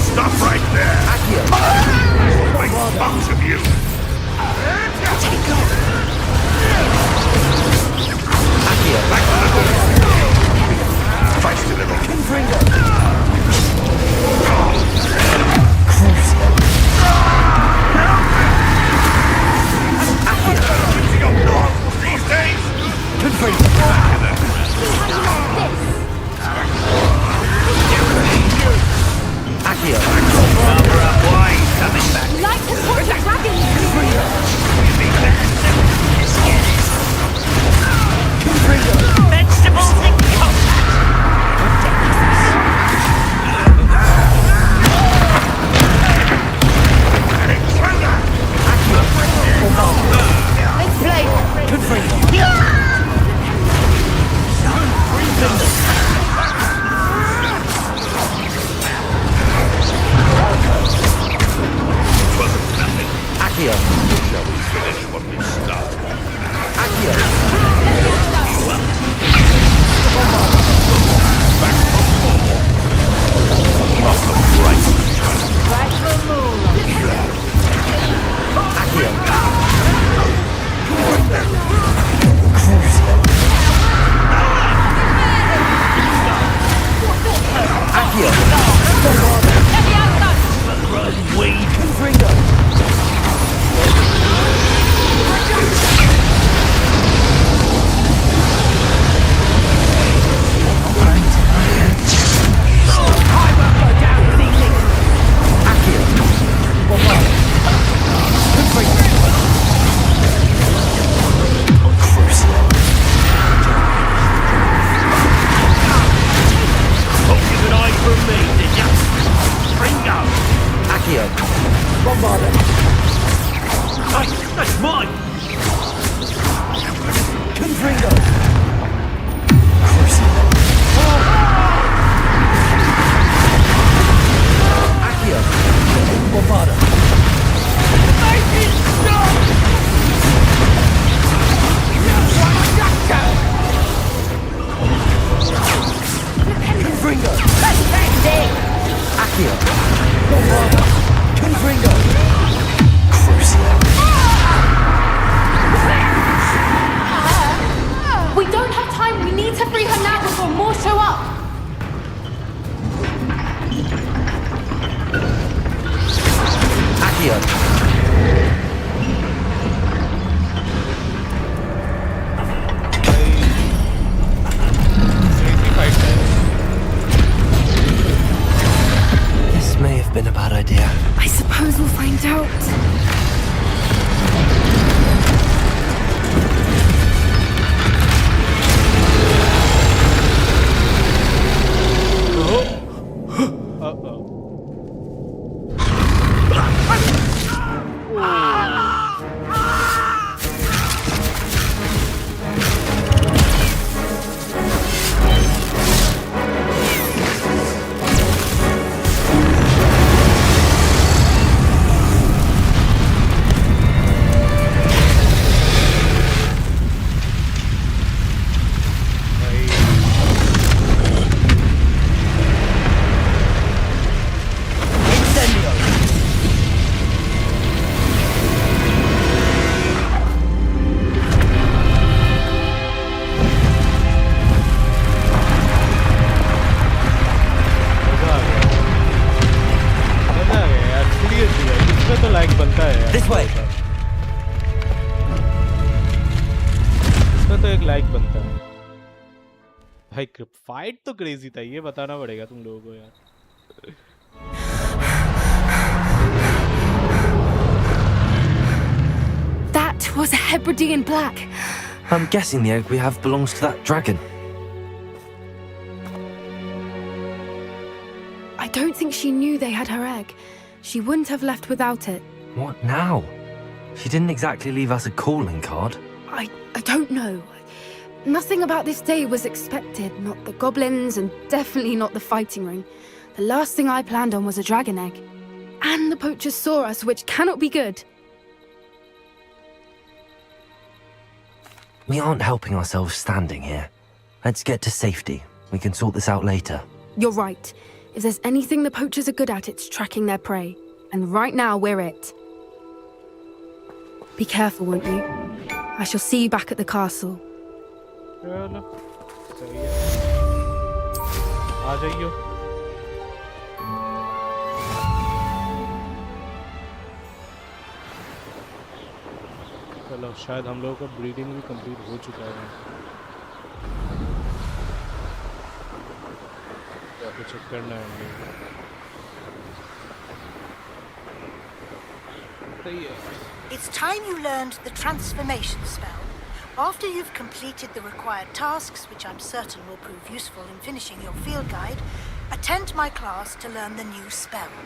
Stop right there! I'll make sponge of you! Back to the door! Feisty little... You got morals these days? Like to talk to dragons! Vegetables in Let's play! Shall we finish what we started? We don't have time. We need to free her now before more show up. This may have been a bad idea. I suppose we'll find out. This way. इसमें तो एक like बनता है भाई। Fight तो crazy था, ये बताना पड़ेगा तुम लोगों को यार। That was a Hebridean black. I'm guessing the egg we have belongs to that dragon. I don't think she knew they had her egg. She wouldn't have left without it. What now? She didn't exactly leave us a calling card. I don't know. Nothing about this day was expected. Not the goblins, and definitely not the fighting ring. The last thing I planned on was a dragon egg. And the poachers saw us, which cannot be good. We aren't helping ourselves standing here. Let's get to safety. We can sort this out later. You're right. If there's anything the poachers are good at, it's tracking their prey. And right now, we're it. Be careful, won't you? I shall see you back at the castle. चलो सही है आ जाइयो चलो शायद हम लोगों का breeding भी कंप्लीट हो चुका है या कुछ चेक करना है हम लोगों को सही है It's time you learned the transformation spell. After you've completed the required tasks, which I'm certain will prove useful in finishing your field guide, attend my class to learn the new spell.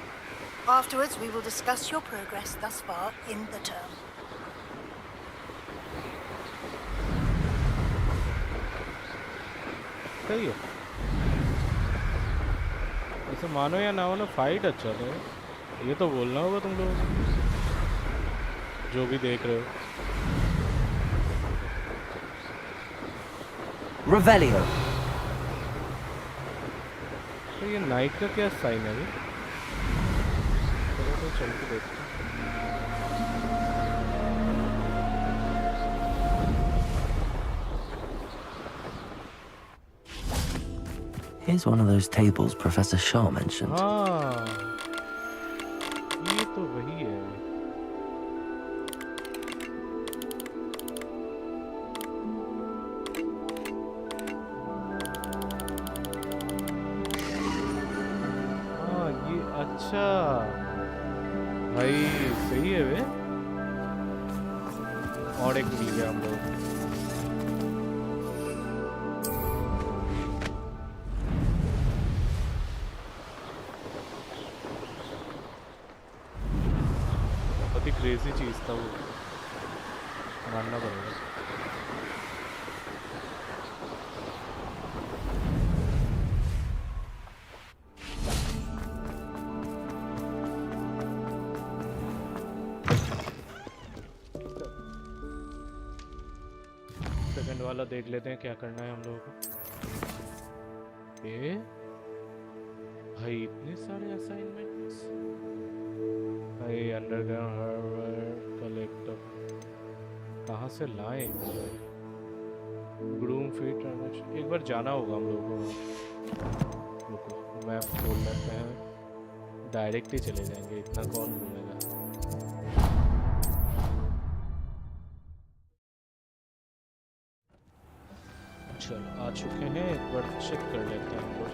Afterwards, we will discuss your progress thus far in the term. सही है ऐसे मानो या ना हो ना fight अच्छा था ये तो बोलना होगा तुम लोगों को जो भी देख रहे हो Revelio. तो ये नाइट का क्या साइन है चलो तो चल के देखते हैं Here's one of those tables Professor Shaw mentioned. हाँ ये तो वही है अच्छा भाई सही है वे और एक मिल गया हम लोग बहुत ही क्रेजी चीज था वो मानना पड़ेगा वाला देख लेते हैं क्या करना है हम लोगों को ये भाई इतने सारे असाइनमेंट्स भाई अंडरग्राउंड कलेक्टर कहाँ से लाएं ग्रूम फीट एक बार जाना होगा हम लोगों को रुको मैप खोल लेते हैं डायरेक्ट ही चले जाएंगे इतना कौन घूमेगा चलो आ चुके हैं एक बार चेक कर लेते हैं हम लोग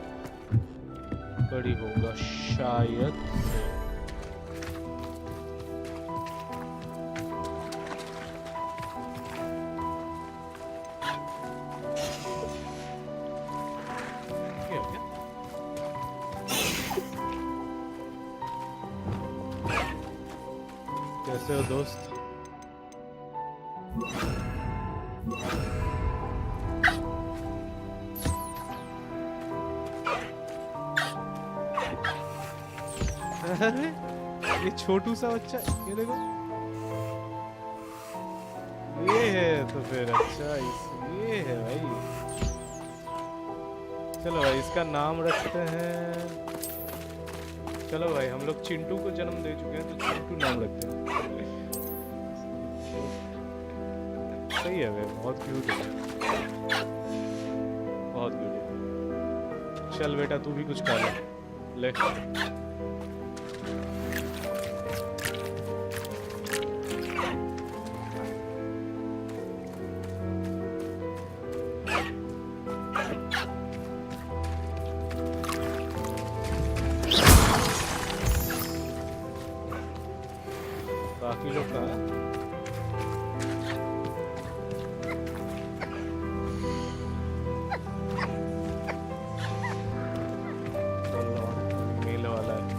बड़ी होगा शायद कैसे हो दोस्त अरे ये छोटू सा बच्चा ये देखो ये है तो फिर अच्छा ये है भाई चलो भाई इसका नाम रखते हैं चलो भाई हम लोग चिंटू को जन्म दे चुके हैं तो चिंटू नाम रखते हैं सही है भाई बहुत क्यूट है बहुत क्यूट है चल बेटा तू भी कुछ खा ले बाकी लोग कहाँ हैं? मेल वाला है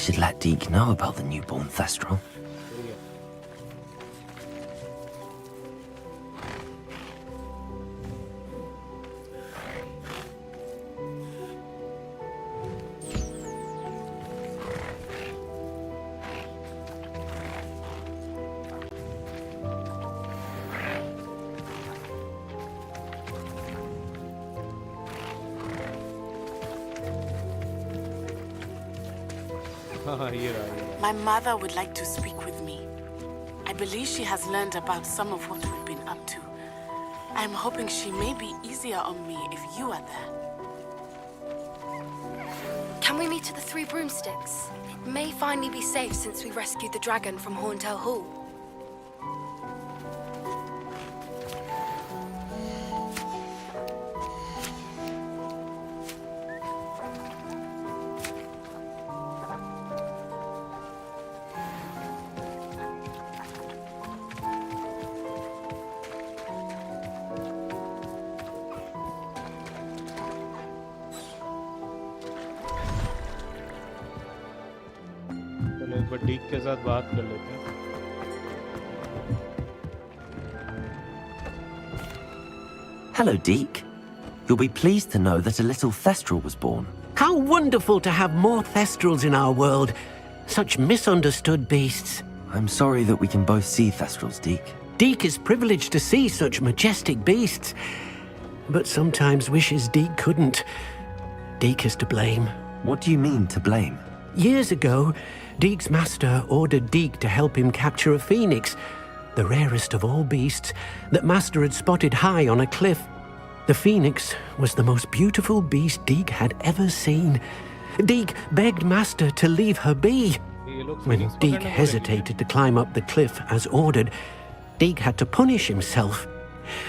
should let Deke know about the newborn Thestral. My mother would like to speak with me. I believe she has learned about some of what we've been up to. I'm hoping she may be easier on me if you are there. Can we meet at the Three Broomsticks? It may finally be safe since we rescued the dragon from Horntail Hall. डीक के साथ बात कर लेते हैं. Hello, Deke. You'll be pleased to know that a little Thestral was born. How wonderful to have more Thestrals in our world. Such misunderstood beasts. I'm sorry that we can both see Thestrals, Deke. Deke is privileged to see such majestic beasts. But sometimes wishes Deke couldn't. Deke is to blame. What do you mean, to blame? Years ago, Deke's master ordered Deke to help him capture a phoenix, the rarest of all beasts, that Master had spotted high on a cliff. The phoenix was the most beautiful beast Deke had ever seen. Deke begged Master to leave her be. When Deke hesitated to climb up the cliff as ordered, Deke had to punish himself.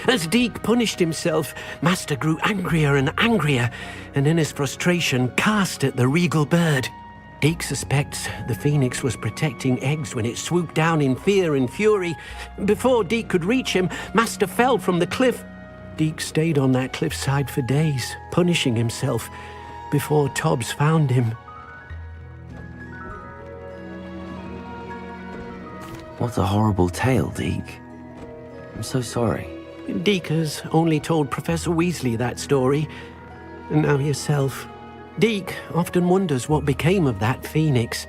As Deke punished himself, Master grew angrier and angrier, and in his frustration cast at the regal bird. Deke suspects the phoenix was protecting eggs when it swooped down in fear and fury. Before Deke could reach him, Master fell from the cliff. Deke stayed on that cliffside for days, punishing himself, before Tobbs found him. What a horrible tale, Deke. I'm so sorry. Deke has only told Professor Weasley that story, and now yourself. Deke often wonders what became of that phoenix.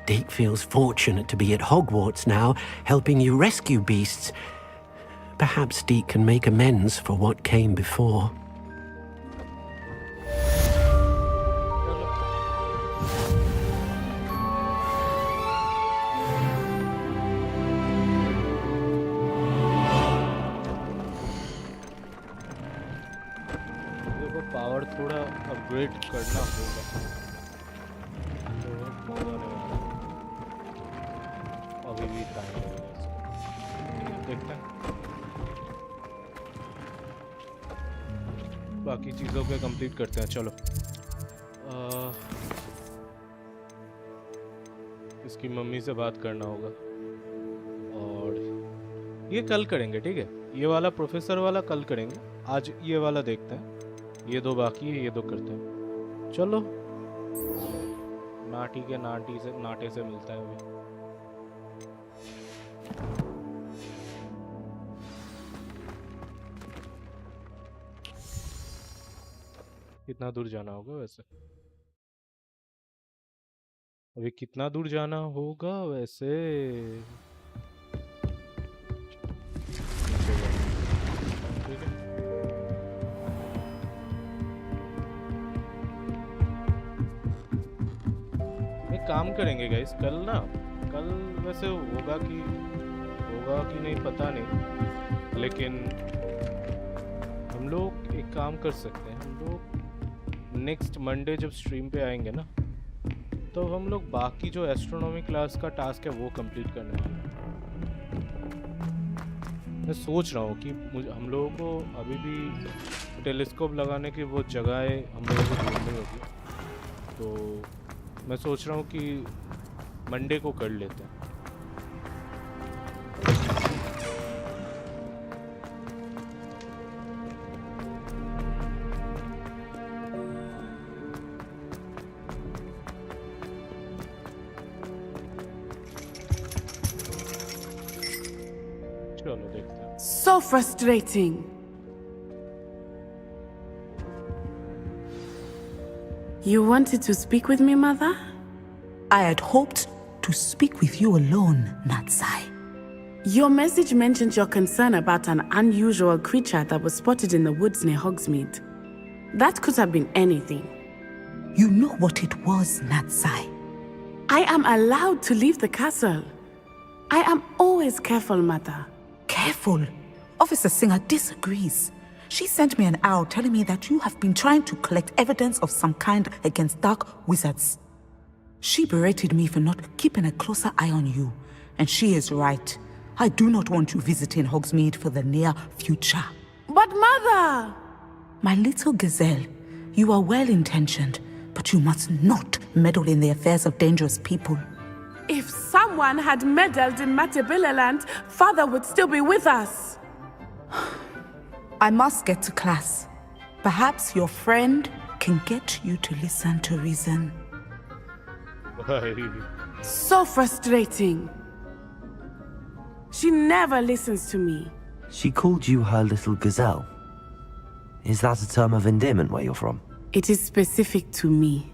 Deke feels fortunate to be at Hogwarts now, helping you rescue beasts. Perhaps Deke can make amends for what came before. Power थोड़ा upgrade करना होगा तो अभी भी time लगेगा देखते हैं बाकी चीज़ों पे कंप्लीट करते हैं चलो इसकी मम्मी से बात करना होगा और ये कल करेंगे ठीक है ये वाला प्रोफेसर वाला कल करेंगे आज ये वाला देखते हैं ये दो बाकी है ये दो करते हैं चलो नाटी के नाटे से मिलता है अभी कितना दूर जाना होगा वैसे अभी कितना दूर जाना होगा वैसे ठीक है काम करेंगे गाइस कल वैसे होगा कि नहीं पता नहीं लेकिन हम लोग एक काम कर सकते हैं हम लोग नेक्स्ट मंडे जब स्ट्रीम पे आएंगे ना तो हम लोग बाकी जो एस्ट्रोनॉमी क्लास का टास्क है वो कंप्लीट करने वाले हैं मैं सोच रहा हूँ कि हम लोगों को अभी भी टेलीस्कोप लगाने की वो जगहें हम लोगों को ढूंढनी होगी तो मैं सोच रहा हूँ कि मंडे को कर लेते हैं चलो देखते हैं। So frustrating. You wanted to speak with me, Mother? I had hoped to speak with you alone, Natsai. Your message mentioned your concern about an unusual creature that was spotted in the woods near Hogsmeade. That could have been anything. You know what it was, Natsai. I am allowed to leave the castle. I am always careful, Mother. Careful? Officer Singer disagrees. She sent me an owl telling me that you have been trying to collect evidence of some kind against dark wizards. She berated me for not keeping a closer eye on you, and she is right. I do not want you visiting Hogsmeade for the near future. But Mother! My little gazelle, you are well-intentioned, but you must not meddle in the affairs of dangerous people. If someone had meddled in Matabeleland, Father would still be with us. I must get to class. Perhaps your friend can get you to listen to reason. So frustrating. She never listens to me. She called you her little gazelle. Is that a term of endearment where you're from? It is specific to me.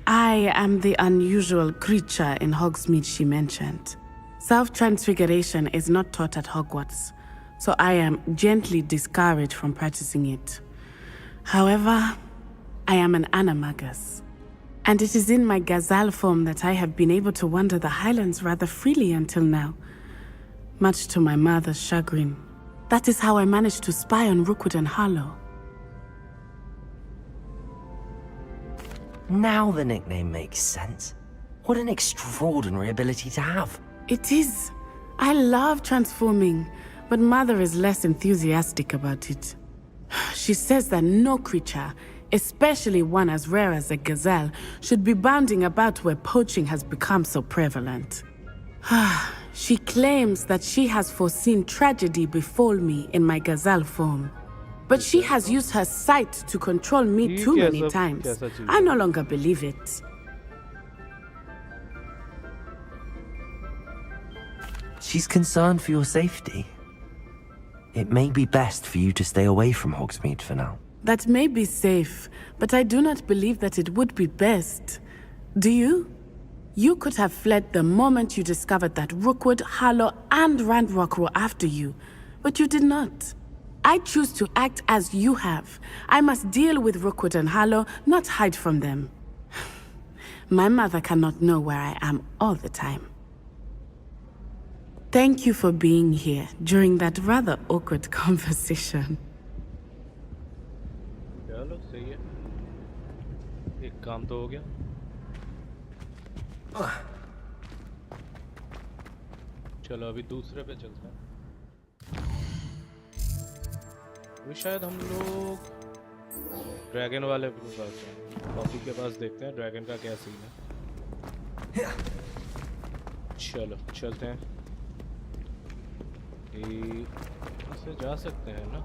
I am the unusual creature in Hogsmeade she mentioned. Self-transfiguration is not taught at Hogwarts, so I am gently discouraged from practicing it. However, I am an animagus, and it is in my gazelle form that I have been able to wander the Highlands rather freely until now, much to my mother's chagrin. That is how I managed to spy on Rookwood and Harlow. Now the nickname makes sense. What an extraordinary ability to have. It is. I love transforming, but Mother is less enthusiastic about it. She says that no creature, especially one as rare as a gazelle, should be bounding about where poaching has become so prevalent. She claims that she has foreseen tragedy befall me in my gazelle form. But she has used her sight to control me too many times. I no longer believe it. She's concerned for your safety. It may be best for you to stay away from Hogsmeade for now. That may be safe, but I do not believe that it would be best. Do you? You could have fled the moment you discovered that Rookwood, Harlow, and Ranrock were after you, but you did not. I choose to act as you have. I must deal with Rookwood and Harlow, not hide from them. My mother cannot know where I am all the time. Thank you for being here during that rather awkward conversation. चलो सही है, एक काम तो हो गया। चलो अभी दूसरे पे चलते हैं। अभी शायद हम लोग ड्रैगन वाले ग्रुप आते हैं। कॉफी के पास देखते हैं ड्रैगन का क्या सीन है। चलो चलते हैं। इससे जा सकते हैं ना?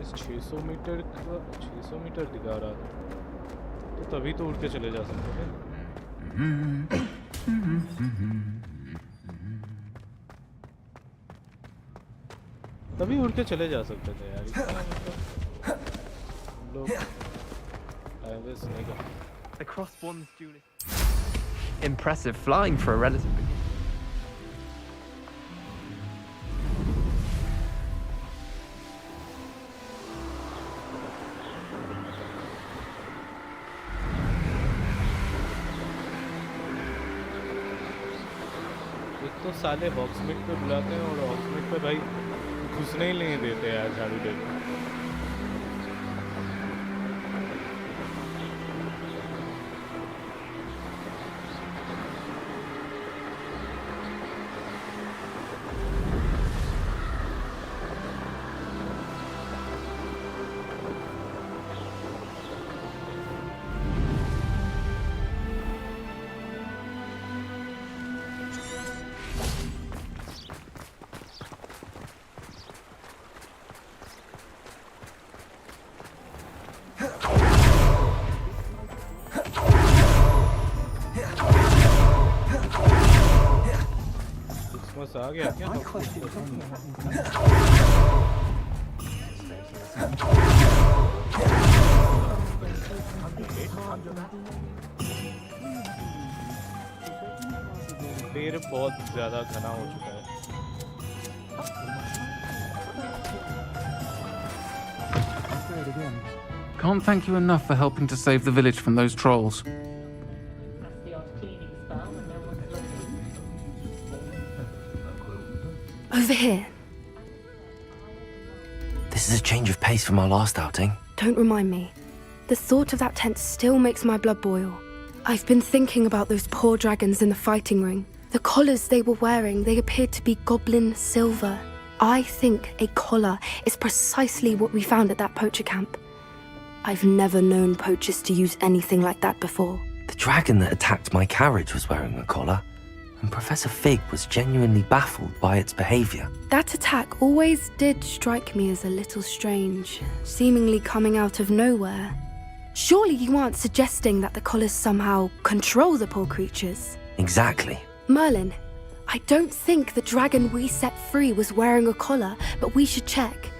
इस 600 मीटर का 600 मीटर दिखा रहा था, तो तभी तो उड़ के चले जा सकते थे। तभी उड़ के चले जा सकते थे यार। हम लोग टाइम वेस्ट नहीं कर। The crossbones, Julie. Impressive flying for a relative. एक तो साले हॉग्समीड पे बुलाते हैं और हॉग्समीड पे भाई घुसने ही नहीं देते यार झाड़ू लेके। वापस आ गया क्या? पेड़ बहुत ज्यादा घना हो चुका है। Can't thank you enough for helping to save the village from those trolls. Over here. This is a change of pace from our last outing. Don't remind me. The thought of that tent still makes my blood boil. I've been thinking about those poor dragons in the fighting ring. The collars they were wearing, they appeared to be goblin silver. I think a collar is precisely what we found at that poacher camp. I've never known poachers to use anything like that before. The dragon that attacked my carriage was wearing a collar, and Professor Fig was genuinely baffled by its behavior. That attack always did strike me as a little strange, seemingly coming out of nowhere. Surely you aren't suggesting that the collars somehow control the poor creatures? Exactly. Merlin, I don't think the dragon we set free was wearing a collar, but we should check.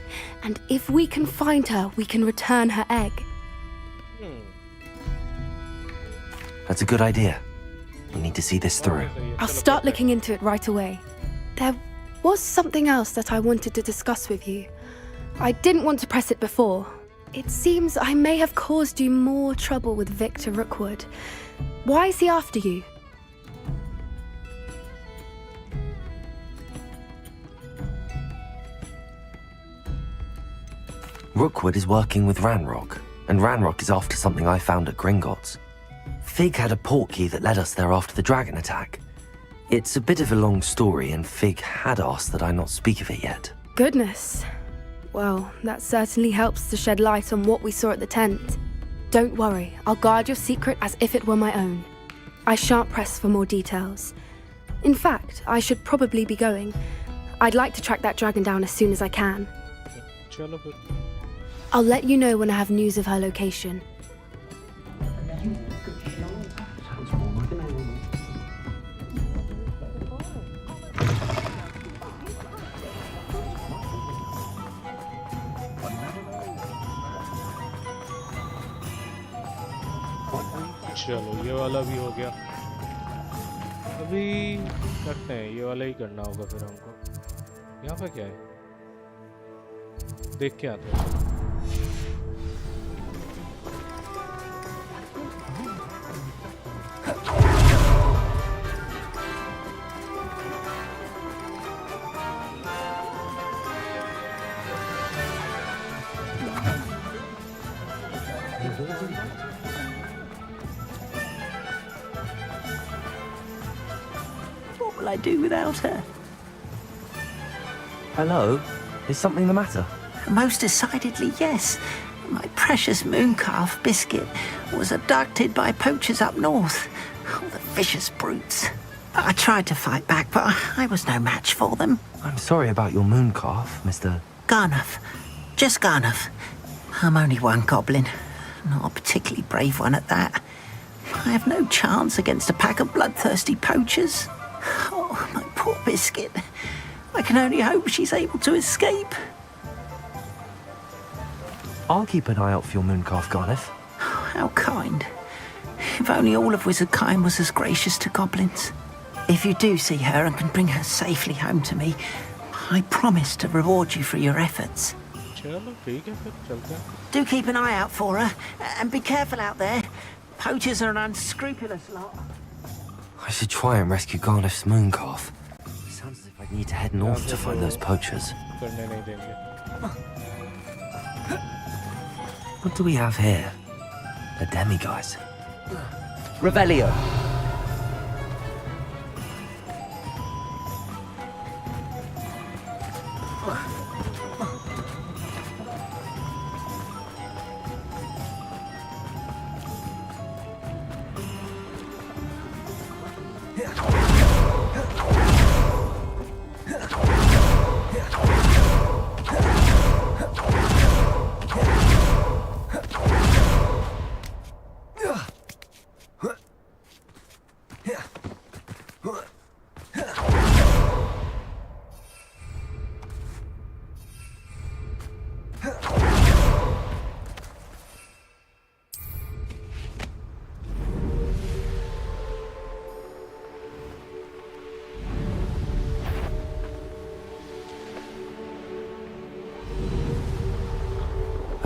And if we can find her, we can return her egg. That's a good idea. We need to see this through. I'll start looking into it right away. There was something else that I wanted to discuss with you. I didn't want to press it before. It seems I may have caused you more trouble with Victor Rookwood. Why is he after you? Rookwood is working with Ranrock, and Ranrock is after something I found at Gringotts. Fig had a portkey that led us there after the dragon attack. It's a bit of a long story, and Fig had asked that I not speak of it yet. Goodness. Well, that certainly helps to shed light on what we saw at the tent. Don't worry, I'll guard your secret as if it were my own. I shan't press for more details. In fact, I should probably be going. I'd like to track that dragon down as soon as I can. I'll let you know when I have news of her location. चलो ये वाला भी हो गया। अभी करते हैं, ये वाला ही करना होगा फिर हमको। यहाँ पे क्या है? देख के आते हैं। What will I do without her? Hello? Is something the matter? Most decidedly, yes. My precious mooncalf biscuit was abducted by poachers up north. Oh, the vicious brutes. I tried to fight back, but I was no match for them. I'm sorry about your mooncalf, Mr. Garnuff. Just Garnuff. I'm only one goblin. Not a particularly brave one at that. I have no chance against a pack of bloodthirsty poachers. Oh, my poor biscuit. I can only hope she's able to escape. I'll keep an eye out for your mooncalf, Garniff. How kind. If only all of Wizardkind was as gracious to goblins. If you do see her and can bring her safely home to me, I promise to reward you for your efforts. Do keep an eye out for her, and be careful out there. Poachers are an unscrupulous lot. I should try and rescue Garniff's mooncalf. Sounds as if I need to head north to find those poachers. What do we have here? A demiguise. Revelio.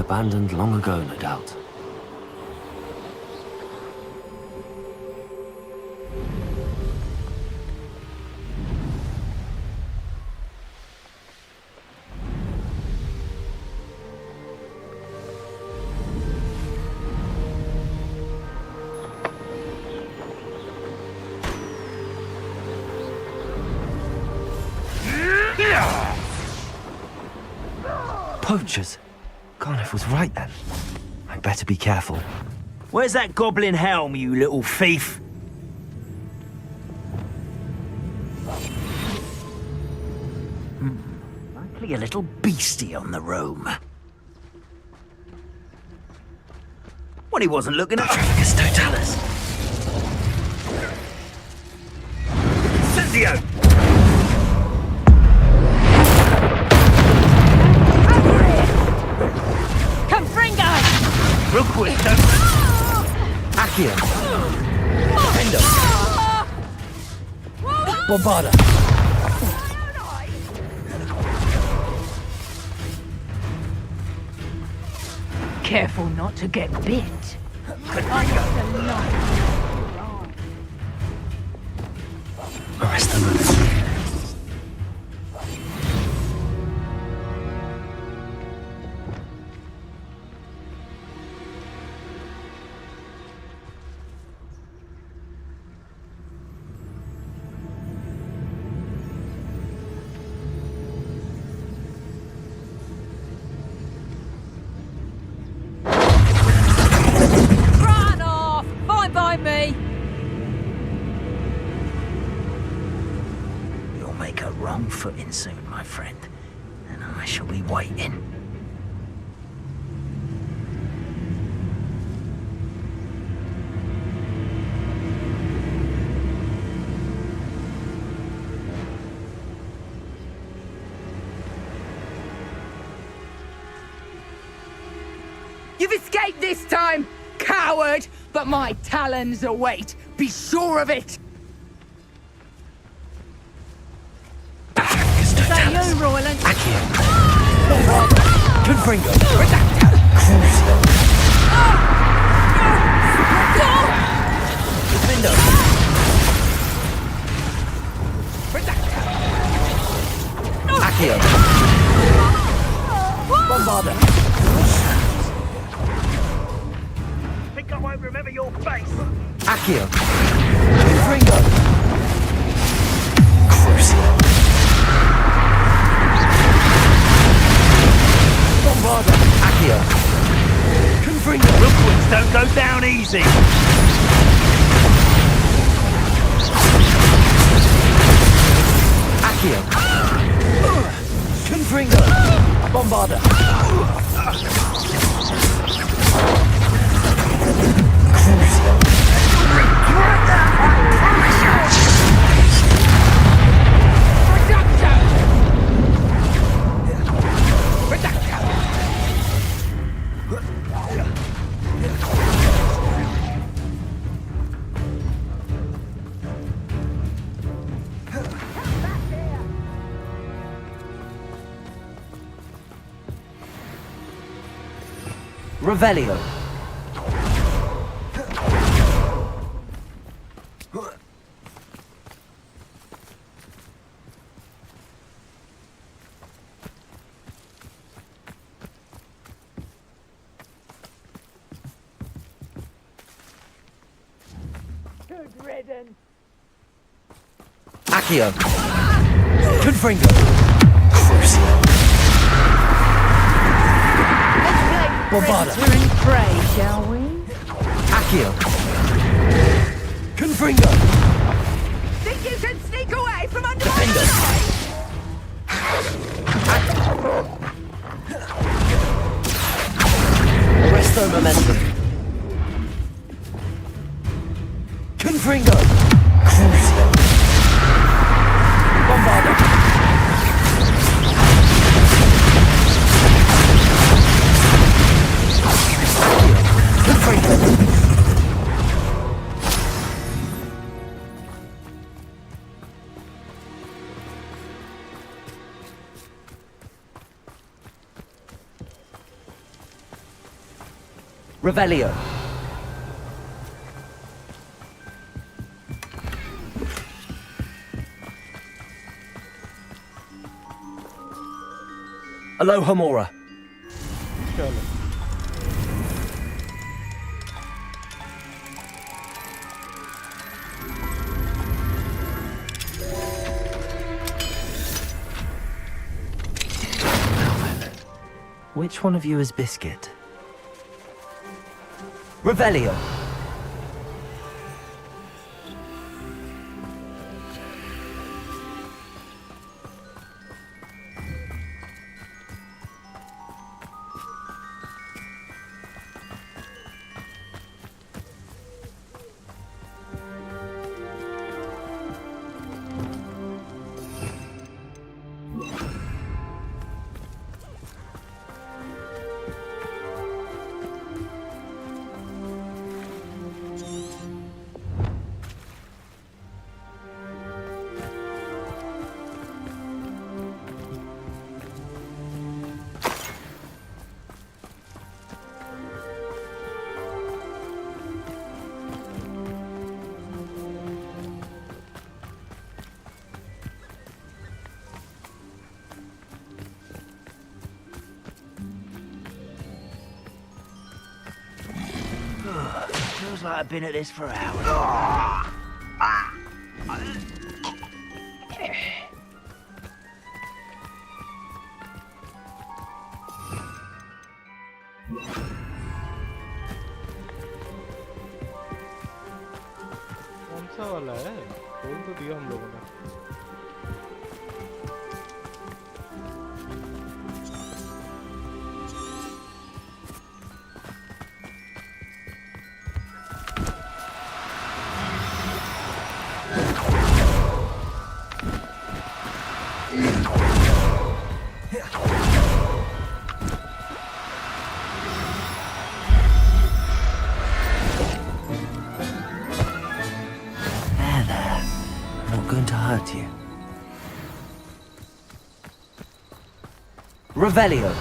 abandoned long ago, no doubt. Poachers? Garneth was right then. I'd better be careful. Where's that goblin helm, you little thief? Likely a little beastie on the roam. When he wasn't looking at... Trafficus Totalis! Incendio! Real quick, don't... Accio! Endo! Bombarda! Careful not to get bit. Arrest them. Footing soon, my friend, and I shall be waiting. You've escaped this time, coward! But my talons await. Be sure of it! Is that you, Royland? Accio! Confringo! Crucio! Defendo! Accio! Bombarda! Think I won't remember your face? Accio! Confringo! Crucio! Bombarda! Accio! Confringo! Rookwoods don't go down easy! Accio! Confringo! Bombarda! Crucio! Regret that, I promise you! Revelio. Good riddance. Accio. Confringo. Crucio. Bombarda. Predator and prey, shall we? Accio. Confringo. Think you can sneak away from under Defendo. Arresto momentum. Confringo. Crucio. Bombarda. Revelio. Aloha Mora. चलो Which one of you is Biscuit? Revelio. Feels like I've been at this for hours. कौन सा वाला है खोल तो दिया हम लोगों ने You. Revelio.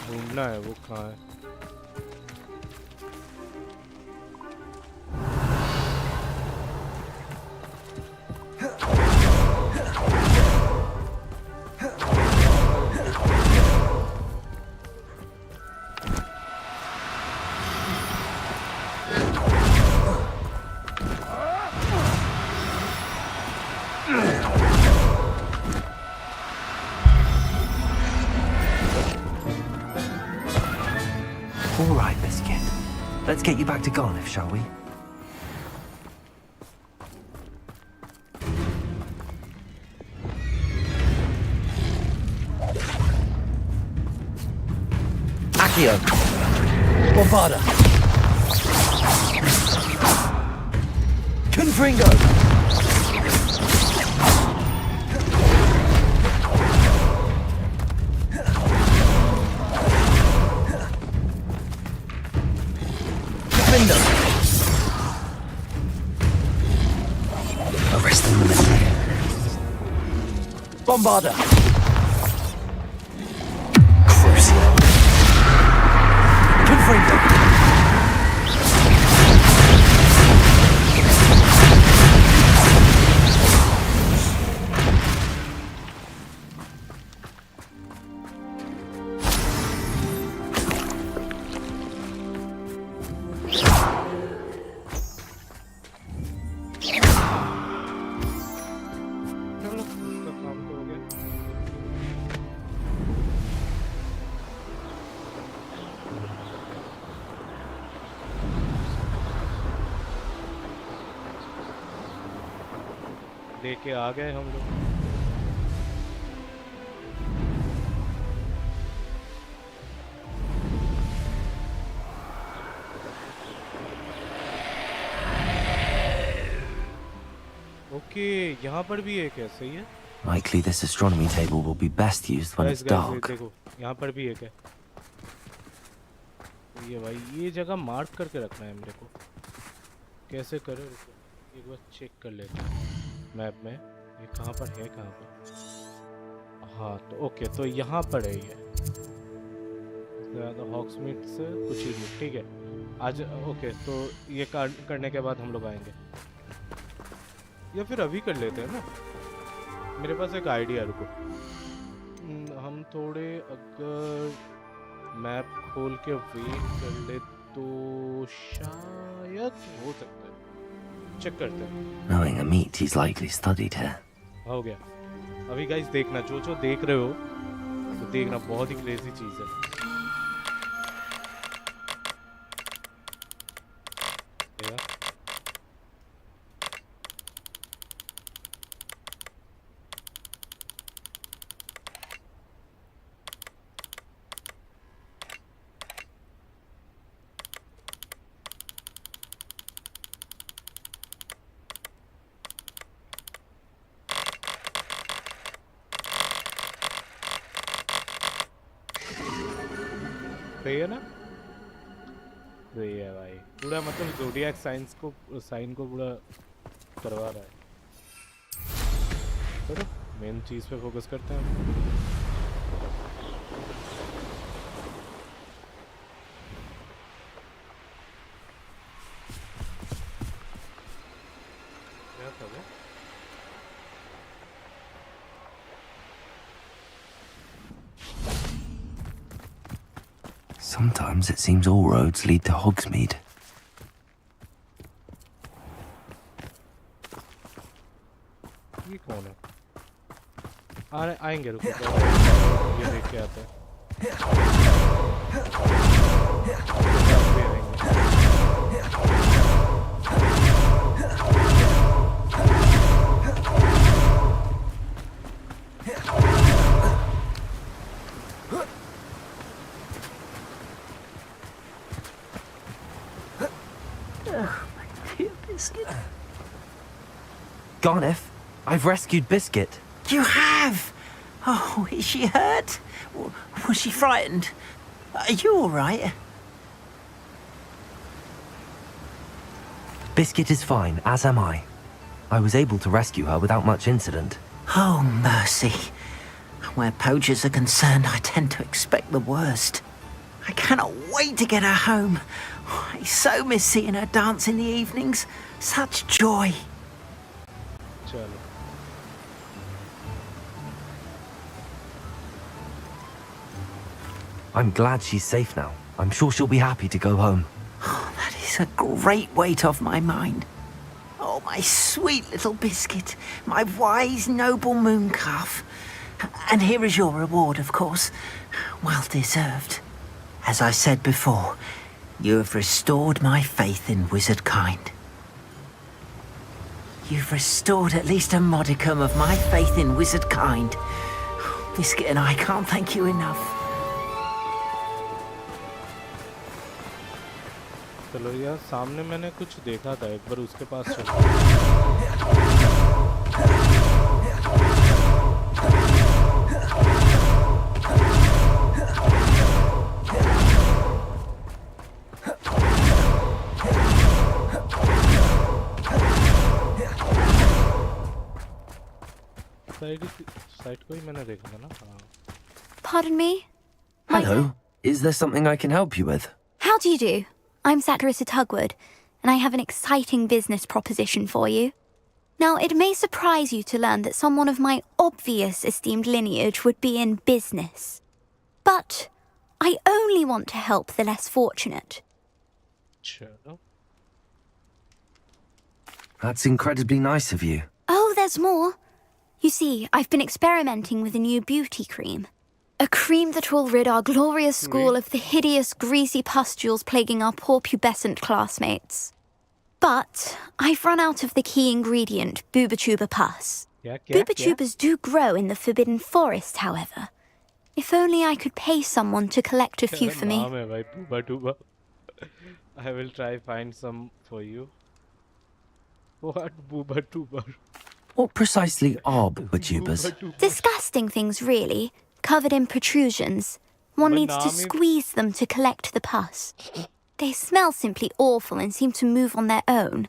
ढूंढना है वो कहाँ है All right, Biscuit. Let's get you back to Garniff, shall we? Accio. Bombarda. Confringo. Arrest them in a minute. Bombarda. Crucio. Confringo. लेके आ गए हम लोग ओके यहाँ पर भी एक है सही है Likely this astronomy table will be best used when it's dark. देखो यहाँ पर भी एक है ये भाई ये जगह मार्क करके रखना है मेरे को। कैसे करें, रुको एक बार चेक कर लेते हैं मैप में ये कहाँ पर है, कहाँ पर। हाँ तो ओके, तो यहाँ पर है ये। हॉक्समीड से कुछ ही दूर, ठीक है। आज ओके, तो ये करने के बाद हम लोग आएंगे, या फिर अभी कर लेते हैं ना। मेरे पास एक आइडिया, रुको। हम थोड़े अगर मैप खोल के वेट कर ले तो शायद हो सकता है। चेक करते हैं। Knowing a meat, he's likely studied here. हो गया। अभी गाइस देखना, जो देख रहे हो तो देखना, बहुत ही क्रेजी चीज है। सही है ना? सही है भाई, पूरा मतलब ज़ोडिएक साइन को पूरा करवा रहा है। चलो मेन चीज़ पे फोकस करते हैं। क्या था वो? Sometimes it seems all roads lead to Hogsmeade. ये कौन है? आएंगे, रुको ये देख के आते हैं। Garneth, I've rescued Biscuit. You have? Oh, is she hurt? Was she frightened? Are you all right? Biscuit is fine, as am I. I was able to rescue her without much incident. Oh, mercy. Where poachers are concerned, I tend to expect the worst. I cannot wait to get her home. I so miss seeing her dance in the evenings. Such joy. चलो I'm glad she's safe now. I'm sure she'll be happy to go home. Oh, that is a great weight off my mind. Oh, my sweet little Biscuit, my wise, noble moon calf. And here is your reward, of course. Well deserved. As I said before, you have restored my faith in wizard kind. You've restored at least a modicum of my faith in wizard kind. Biscuit and I can't thank you enough. चलो यार, सामने मैंने कुछ देखा था, एक बार उसके पास चलो। साइड को ही मैंने देखा था ना। Pardon me? Hello. Is there something I can help you with? How do you do? I'm Satirissa Tugwood, and I have an exciting business proposition for you. Now, it may surprise you to learn that someone of my obvious esteemed lineage would be in business. But I only want to help the less fortunate. Sure. That's incredibly nice of you. Oh, there's more. You see, I've been experimenting with a new beauty cream. A cream that will rid our glorious school of the hideous, greasy pustules plaguing our poor pubescent classmates. But I've run out of the key ingredient, Booba pus. Booba do grow in the Forbidden Forest, however. If only I could pay someone to collect a few for me. I will try find some for you. What Booba? What precisely are Booba tubers? Disgusting things, really, covered in protrusions. One But needs to naam hi- squeeze them to collect the pus. They smell simply awful and seem to move on their own.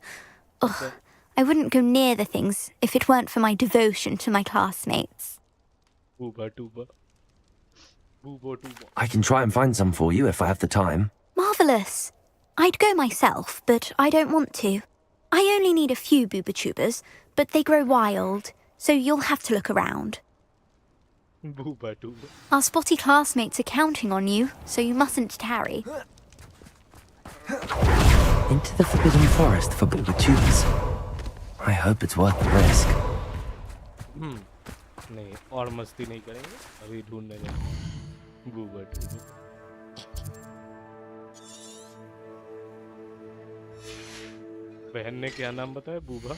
Ugh, I wouldn't go near the things if it weren't for my devotion to my classmates. Booba tuba. Boobo tuba. I can try and find some for you if I have the time. Marvellous. I'd go myself, but I don't want to. I only need a few booba-tubers, but they grow wild, so you'll have to look around. Booba tuba. Our spotty classmates are counting on you, so you mustn't tarry. Into the Forbidden Forest for booba-tubers. I hope it's worth the risk. नहीं और मस्ती नहीं करेंगे अभी ढूंढने जाएंगे boba Tuba बहन ने क्या नाम बताया बूबा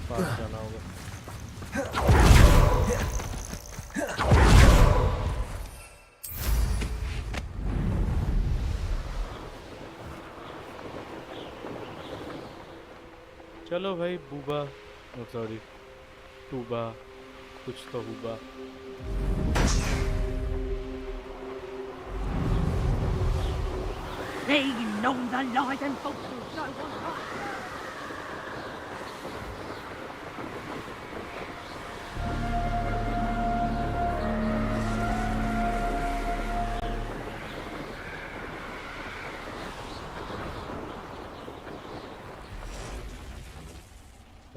जाना होगा चलो भाई बूबा सॉरी टूबा कुछ तो हुबा They know the lies and falsehoods so well.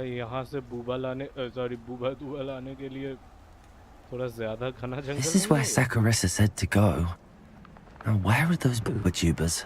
यहाँ से बूबा लाने सॉरी बूबा दूबा लाने के लिए थोड़ा ज्यादा घना जंगल This is where Saccharissa said to go. Now where are those booba-tubers?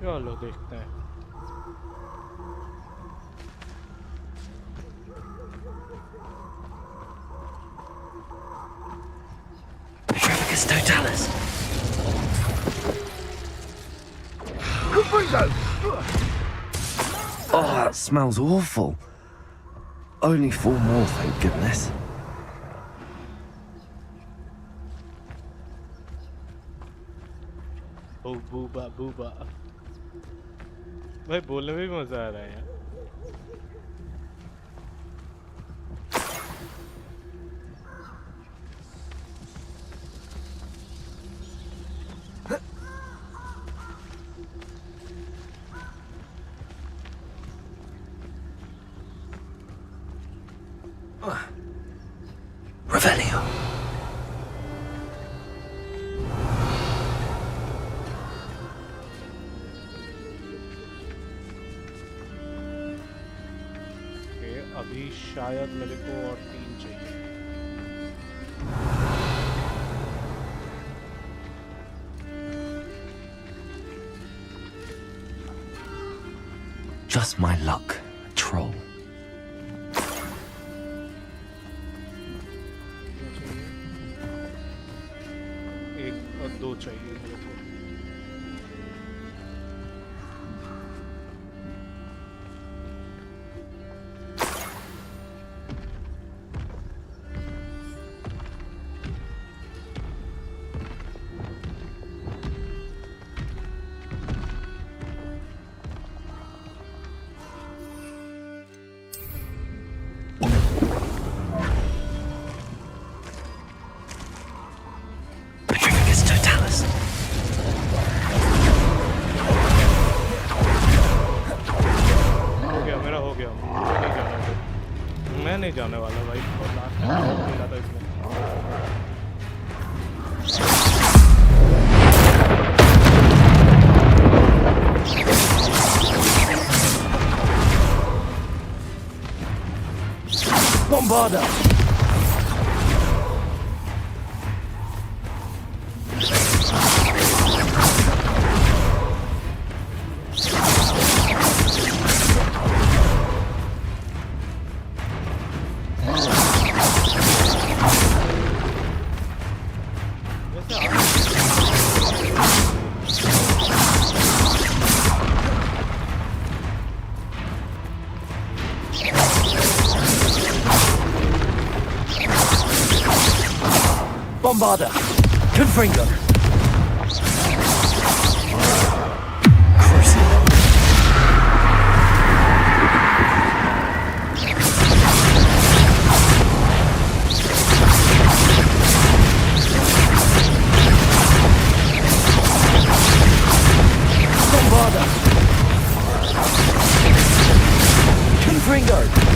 चलो देखते हैं Trafficus totalis. Oh, that smells awful. Only 4 more, thank goodness. O boba boba भाई बोलने में भी मजा आ रहा है यार Revelio. अभी शायद मेरे को और 3 चाहिए Just my luck, a troll. चाहिए मेरे को। नहीं जाने वाला भाई, बहुत लास्ट में खेला था इसमें। Bombarda! Bombarda! Confringo! Bombarda! Confringo!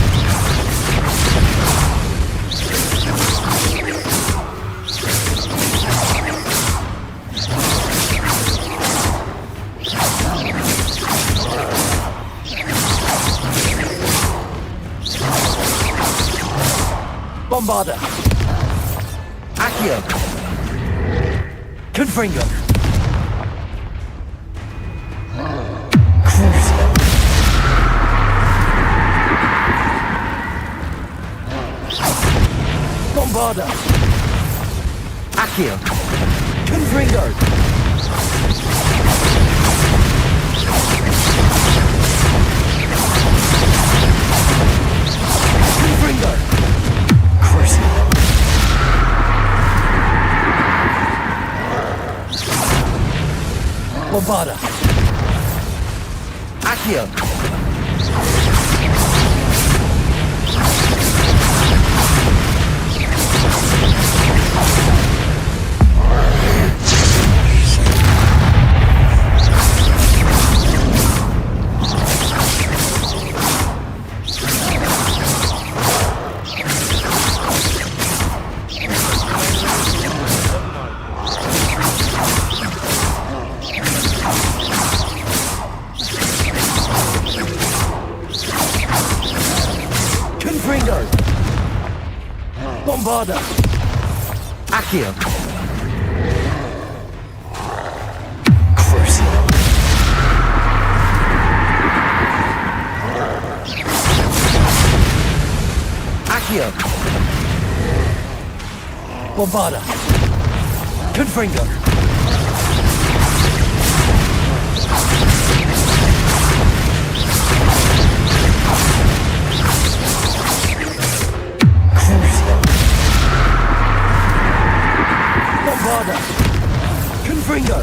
Bombarda! Accio! Confringo! Crucio! Bombarda! Accio! Confringo! Confringo! Bombarda! Accio! Bombarda! Accio! Crucio! Accio! Bombarda! Confringo! Bombarda! Confringo!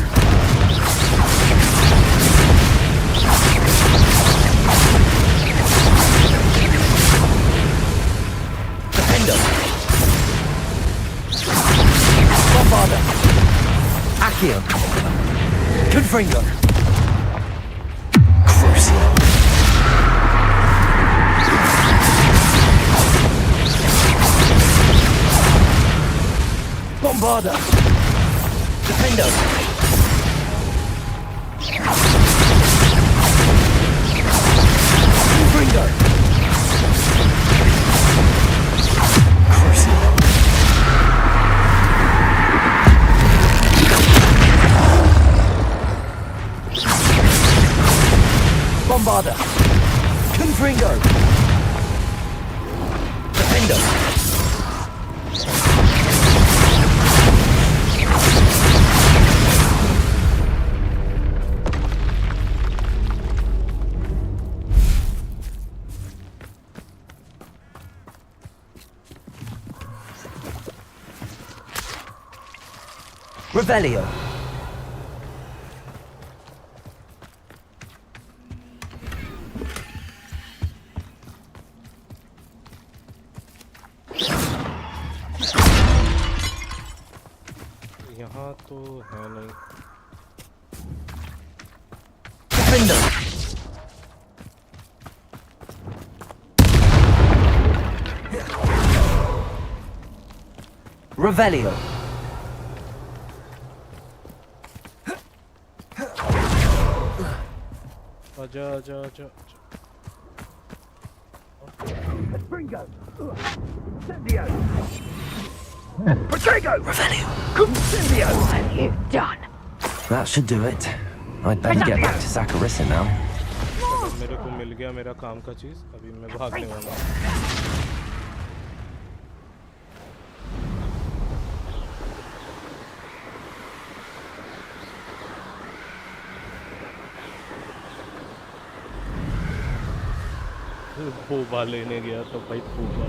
Defendo! Bombarda! Accio! Confringo! Crucio! Bombarda! Defendo! Confringo! Crucio! Bombarda! Confringo! Defendo! Revelio. यहाँ तो है नहीं। Defender. Revelio. आजा आजा आजा। Bringo! Incendio! Potato! Revelio. Incendio! What have you done? That should do it. I'd better get back to Saccharissa now. मेरे को मिल गया मेरा काम का चीज, अभी मैं भागने वाला हूँ। पोबा लेने गया तो भाई पोबा।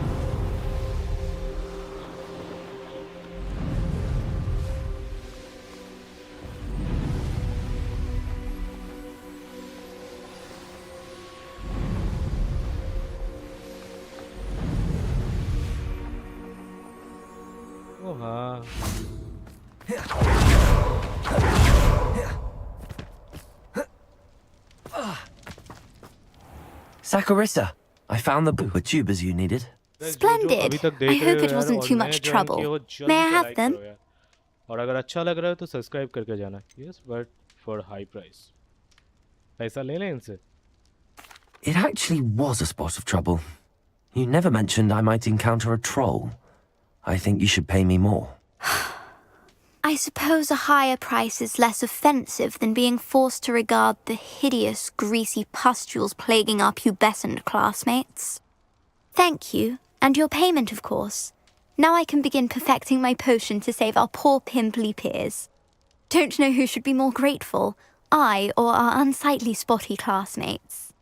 ओ हाँ Saccharissa, I found the booper tubers you needed. Splendid. I hope it wasn't too much trouble. May I have them? और अगर अच्छा लग रहा है तो सब्सक्राइब करके जाना। Yes, but for high price. पैसा ले लें इनसे। It actually was a spot of trouble. You never mentioned I might encounter a troll. I think you should pay me more. I suppose a higher price is less offensive than being forced to regard the hideous, greasy pustules plaguing our pubescent classmates. Thank you, and your payment, of course. Now I can begin perfecting my potion to save our poor pimply peers. Don't know who should be more grateful, I or our unsightly spotty classmates.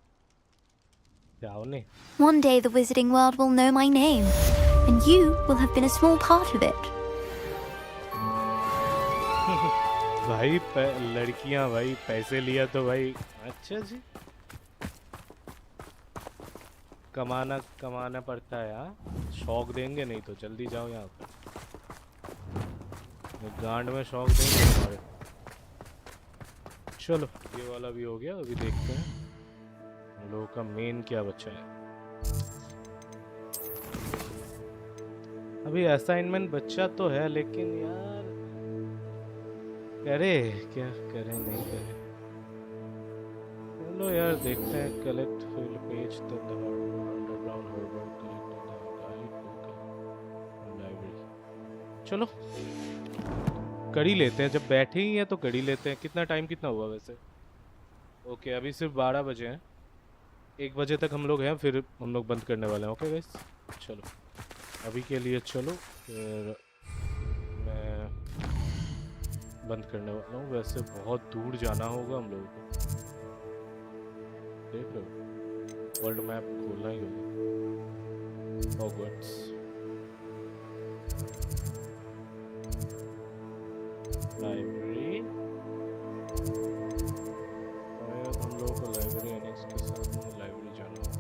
One day the wizarding world will know my name, and you will have been a small part of it. भाई लड़कियां भाई पैसे लिया तो भाई अच्छा जी कमाना पड़ता है यार। शौक देंगे नहीं तो जल्दी जाओ यहाँ पर गांड में शौक देंगे हमारे। चलो ये वाला भी हो गया, अभी देखते हैं हम लोगों का मेन क्या बचा है। अभी असाइनमेंट बच्चा तो है लेकिन यार करे क्या करें नहीं करें। चलो यार देखते हैं। Collect field page the underground Hogwart library. चलो कड़ी लेते हैं, जब बैठे ही हैं तो कड़ी लेते हैं। कितना टाइम कितना हुआ वैसे? ओके अभी सिर्फ 12 बजे हैं, 1 बजे तक हम लोग हैं, फिर हम लोग बंद करने वाले हैं। ओके गाइस चलो अभी के लिए चलो, फिर मैं बंद करने वाला हूँ। वैसे बहुत दूर जाना होगा हम लोगों को, देख रहे हो वर्ल्ड मैप खोलना ही होगा। हॉगवर्ट्स लाइब्रेरी, हम लोगों को लाइब्रेरी एनेक्स के साथ लाइब्रेरी जाना होगा।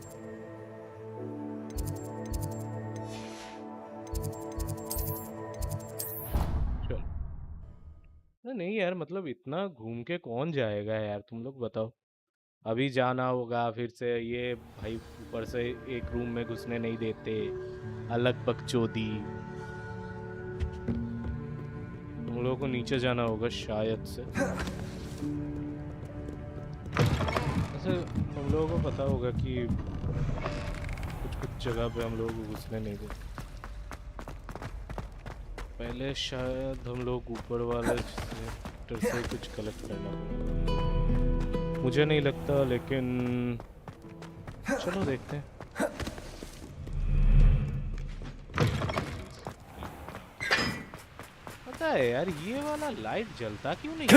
नहीं यार मतलब इतना घूम के कौन जाएगा यार, तुम लोग बताओ। अभी जाना होगा फिर से, ये भाई ऊपर से एक रूम में घुसने नहीं देते, अलग बकचोदी। तुम लोगों को नीचे जाना होगा शायद से। वैसे हम लोगों को पता होगा कि कुछ जगह पे हम लोगों को घुसने नहीं देते। पहले शायद हम लोग ऊपर वाले सेक्टर से कुछ कलेक्ट करना पड़ेगा, मुझे नहीं लगता, लेकिन चलो देखते हैं। पता है यार ये वाला लाइट जलता क्यों नहीं?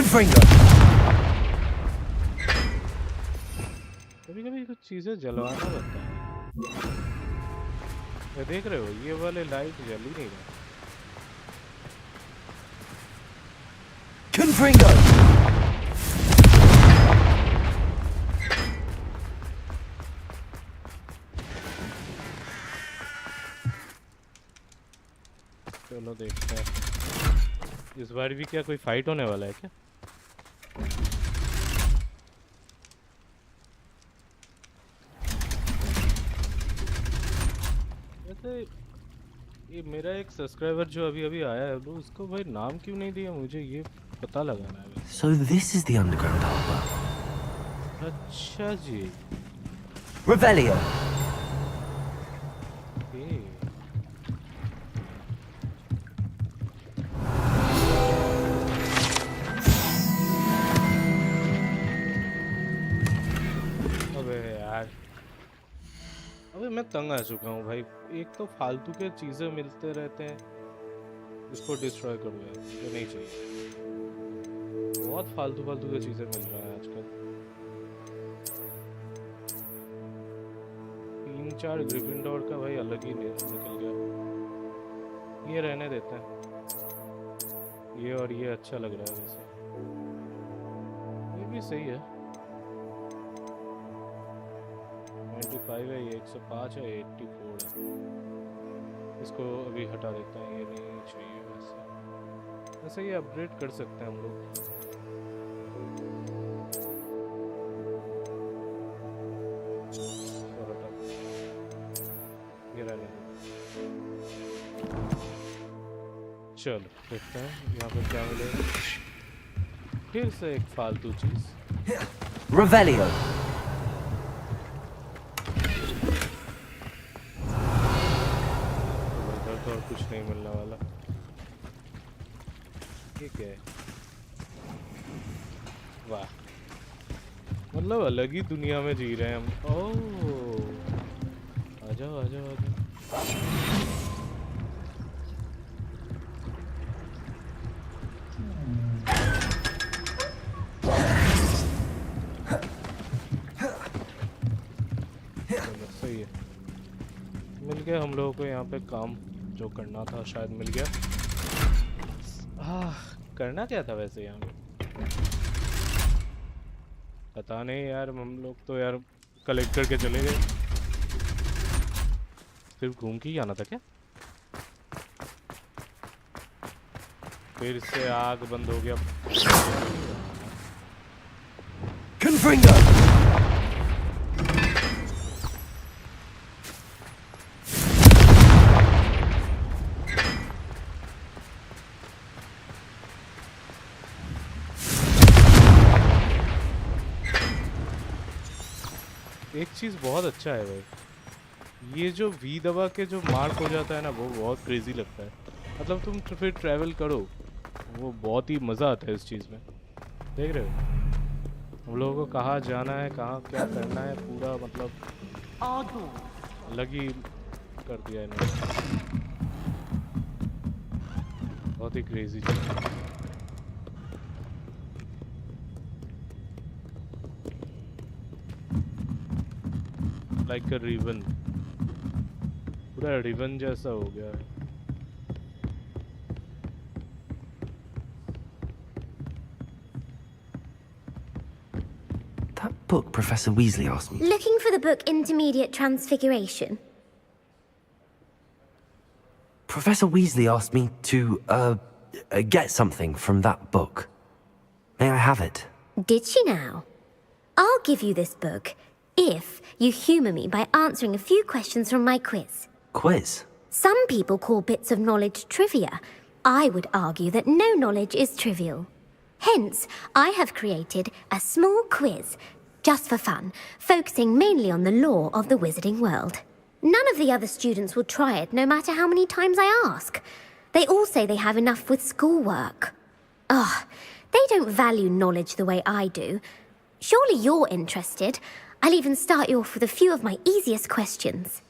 कभी कभी कुछ चीजें जलवाना पड़ता है। ये देख रहे हो ये वाले लाइट जल ही नहीं रहा। Confringo! चलो देखते हैं इस बार भी क्या कोई फाइट होने वाला है क्या? वैसे ये मेरा एक सब्सक्राइबर जो अभी अभी आया है वो उसको भाई नाम क्यों नहीं दिया मुझे ये पता लगाना है। So this is the underground harbor. अच्छा जी। Revelio! अबे यार अबे मैं तंग आ चुका हूँ भाई। एक तो फालतू के चीजें मिलते रहते हैं इसको डिस्ट्रॉय करो यार मुझे नहीं चाहिए। बहुत फालतू फालतू की चीजें मिल रहा है आजकल। 3-4 ग्रिफिंडोर का भाई अलग ही निकल गया। ये रहने देते हैं ये और ये अच्छा लग रहा है वैसे। ये भी सही है। 95 है ये 105 है 84 है। इसको अभी हटा देता है ये नहीं चाहिए वैसे। वैसे ये अपग्रेड कर सकते हैं हम लोग। ये रहने दो। चलो देखते हैं यहाँ पे क्या मिलेगा। फिर से एक फालतू चीज। Revelio! तो और कुछ नहीं मिलने वाला। ठीक है वाह मतलब अलग ही दुनिया में जी रहे हैं हम। ओह आजाओ आजाओ आजाओ। सही है मिल गया हम लोगों को यहाँ पे काम जो करना था शायद मिल गया। करना क्या था वैसे यहाँ पे पता नहीं यार। हम लोग तो यार कलेक्ट करके चले गए। सिर्फ घूम के ही आना था क्या? फिर से आग बंद हो गया। Confringo! एक चीज़ बहुत अच्छा है भाई ये जो वी दबा के जो मार्क हो जाता है ना वो बहुत क्रेजी लगता है। मतलब तुम फिर ट्रैवल करो वो बहुत ही मज़ा आता है इस चीज़ में। देख रहे हो हम लोगों को कहाँ जाना है कहाँ क्या करना है पूरा मतलब अलग ही कर दिया इन्होंने। बहुत ही क्रेजी चीज़। लाइक अ रिबन पूरा रिबन जैसा हो गया है। That book Professor Weasley asked me. Looking for the book Intermediate Transfiguration? Professor Weasley asked me to get something from that book. May I have it? Did she now? I'll give you this book if you humour me by answering a few questions from my quiz. Quiz? Some people call bits of knowledge trivia. I would argue that no knowledge is trivial. Hence, I have created a small quiz, just for fun, focusing mainly on the lore of the wizarding world. None of the other students will try it, no matter how many times I ask. They all say they have enough with schoolwork. Ugh, they don't value knowledge the way I do. Surely you're interested. I'll even start you off with a few of my easiest questions.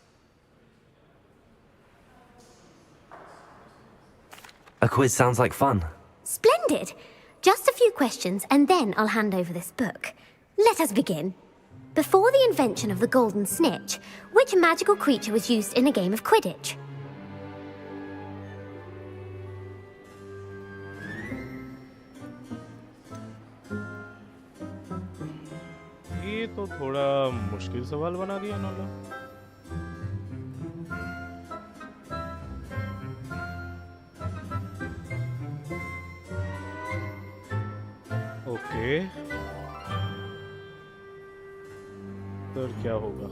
A quiz sounds like fun. Splendid! Just a few questions, and then I'll hand over this book. Let us begin. Before the invention of the golden snitch, which magical creature was used in a game of Quidditch? ये तो थोड़ा मुश्किल सवाल बना दिया इन्होंने। Okay, तो क्या होगा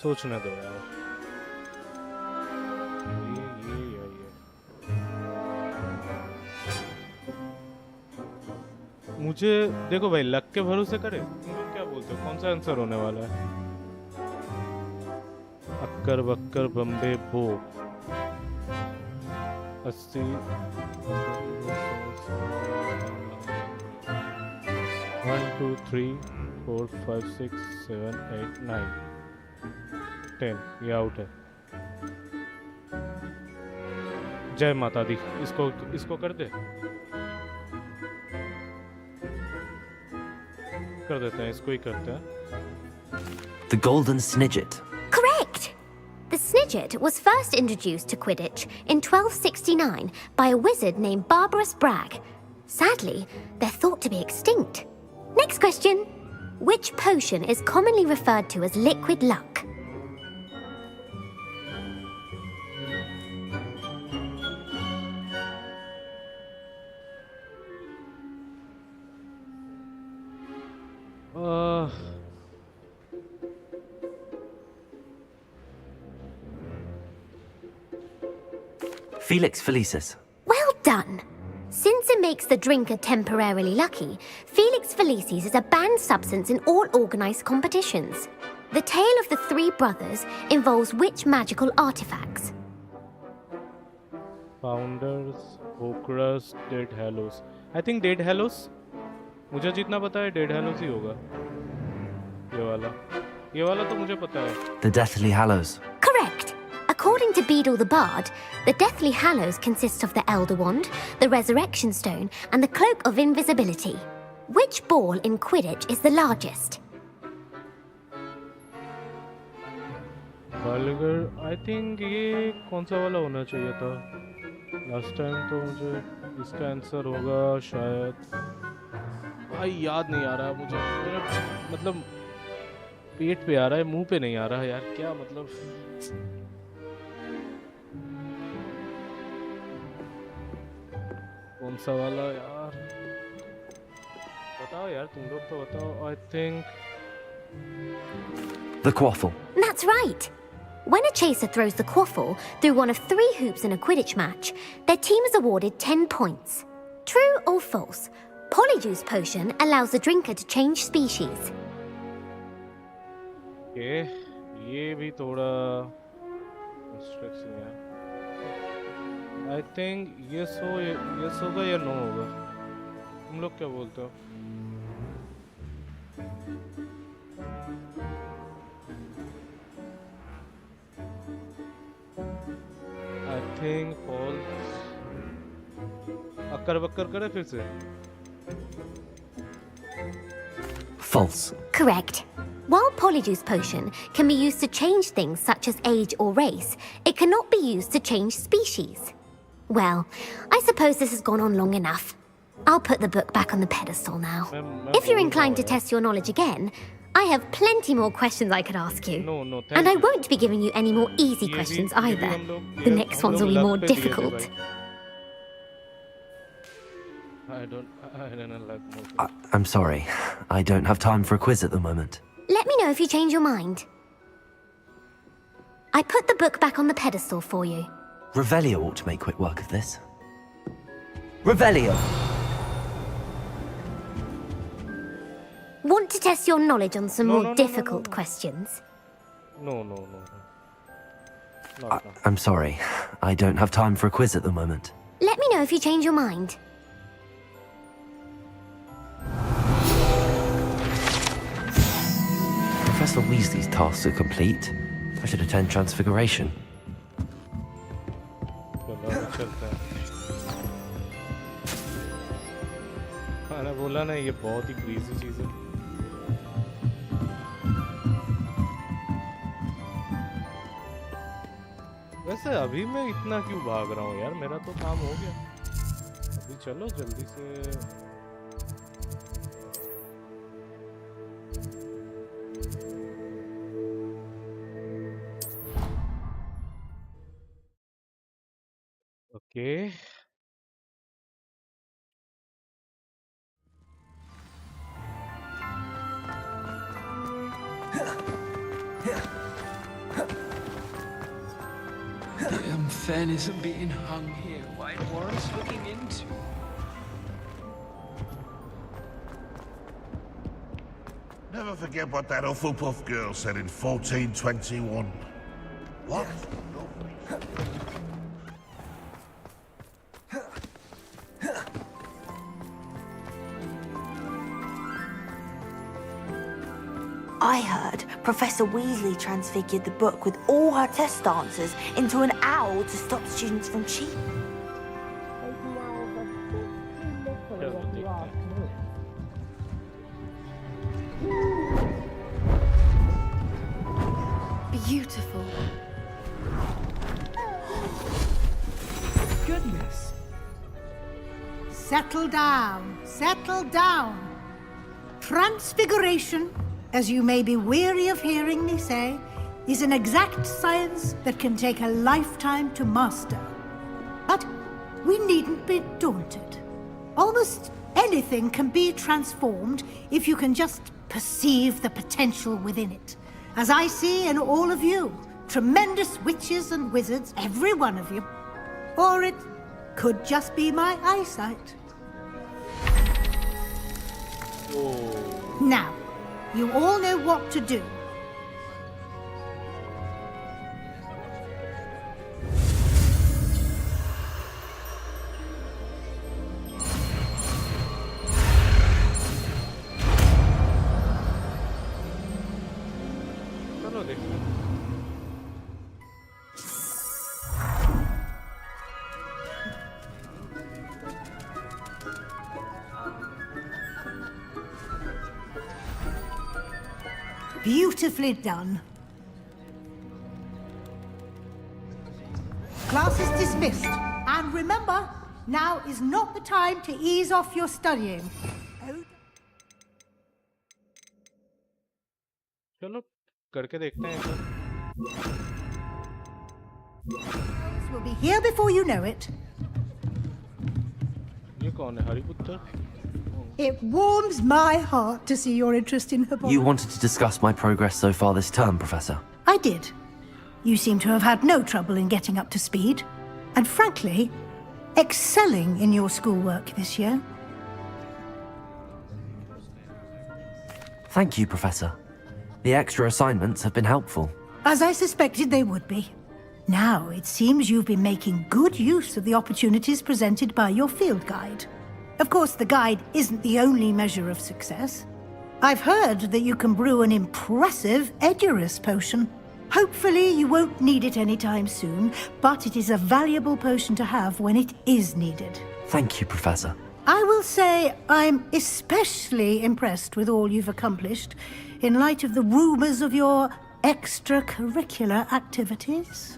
सोचने दो यार। ये मुझे देखो भाई, लक के भरोसे करे। तुम लोग क्या बोलते हो, कौन सा आंसर होने वाला है? अक्कर बक्कर बम्बे बो 80 1 2 3 4 5 6 7 8 9 10। ये आउट है। जय माता दी। इसको कर दे, कर देते हैं, इसको ही करते हैं। The Golden Snidget. Correct! The Snidget was first introduced to Quidditch in 1269 by a wizard named Barbarous Bragg. Sadly, they're thought to be extinct. Next question. Which potion is commonly referred to as liquid luck? Felix Felicis. Well done! Since it makes the drinker temporarily lucky, Felix Felicis is a banned substance in all organised competitions. The tale of the three brothers involves which magical artifacts? Founders, Hogwarts, Dead Hallows. I think Dead Hallows. मुझे जितना पता है Dead Hallows ही होगा। ये वाला तो मुझे पता है। The Deathly Hallows. Correct! According to Beedle the Bard, the Deathly Hallows consists of the Elder Wand, the Resurrection Stone, and the Cloak of Invisibility. Which ball in Quidditch is the largest? Bulgur, I think ये कौन सा वाला होना चाहिए था? Last time तो मुझे इसका आंसर होगा शायद, भाई याद नहीं आ रहा मुझे। मेरा मतलब पेट पे आ रहा है, मुंह पे नहीं आ रहा है यार, क्या मतलब। कौन सा वाला यार, बताओ यार, तुम लोग तो बताओ। I think The Quaffle. That's right! When a chaser throws the quaffle through one of 3 hoops in a Quidditch match, their team is awarded 10 points. True or false? Polyjuice potion allows the drinker to change species. Okay, ये भी थोड़ा restriction है। I think yes होगा या no होगा? तुम लोग क्या बोलते हो? I think false। Occur Bakkar करे फिर से। False. Correct. While Polyjuice potion can be used to change things such as age or race, it cannot be used to change species. Well, I suppose this has gone on long enough. I'll put the book back on the pedestal now. If you're inclined to test your knowledge again, I have plenty more questions I could ask you. No, and I won't be giving you any more easy questions either. The next ones will be more difficult. I don't like more. I'm sorry. I don't have time for a quiz at the moment. Let me know if you change your mind. I put the book back on the pedestal for you. Revelio ought to make quick work of this. Revelio! Want to test your knowledge on some more difficult questions? No. I'm sorry. I don't have time for a quiz at the moment. Let me know if you change your mind. Professor Weasley's tasks are complete. I should attend Transfiguration. मैंने बोला ना, ये बहुत ही crazy चीज है। वैसे अभी मैं इतना क्यों भाग रहा हूँ यार, मेरा तो काम हो गया। अभी चलो जल्दी से fairness of being hung here, why it warrants looking into. Never forget what that Hufflepuff girl said in 1421. What? I heard Professor Weasley transfigured the book with all her test answers into an owl to stop students from cheating. Beautiful. Goodness. Settle down. Settle down. Transfiguration, as you may be weary of hearing me say, is an exact science that can take a lifetime to master. But we needn't be daunted. Almost anything can be transformed if you can just perceive the potential within it. As I see in all of you, tremendous witches and wizards, every one of you. Or it could just be my eyesight. Now, you all know what to do. चलो देखते हैं। Beautifully done. Class is dismissed. And remember, now is not the time to ease off your studying. चलो करके देखते हैं We'll be here before you know it. ये कौन है हरिपुत्र? It warms my heart to see your interest in her. You wanted to discuss my progress so far this term, Professor? I did. You seem to have had no trouble in getting up to speed. And frankly, excelling in your schoolwork this year. Thank you, Professor. The extra assignments have been helpful. As I suspected they would be. Now, it seems you've been making good use of the opportunities presented by your field guide. Of course, the guide isn't the only measure of success. I've heard that you can brew an impressive Edurus potion. Hopefully, you won't need it anytime soon, but it is a valuable potion to have when it is needed. Thank you, Professor. I will say I'm especially impressed with all you've accomplished in light of the rumors of your extracurricular activities.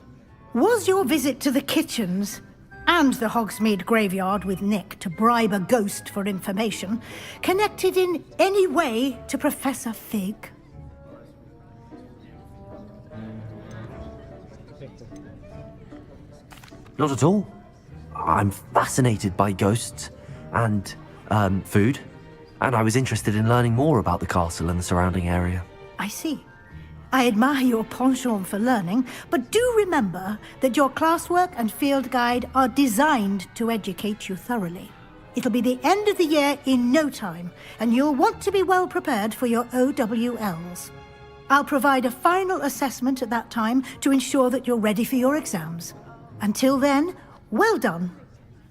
Was your visit to the kitchens and the Hogsmeade graveyard with Nick to bribe a ghost for information connected in any way to Professor Fig? Not at all. I'm fascinated by ghosts and food, and I was interested in learning more about the castle and the surrounding area. I see. I admire your penchant for learning, but do remember that your classwork and field guide are designed to educate you thoroughly. It'll be the end of the year in no time, and you'll want to be well prepared for your OWLs. I'll provide a final assessment at that time to ensure that you're ready for your exams. Until then, well done.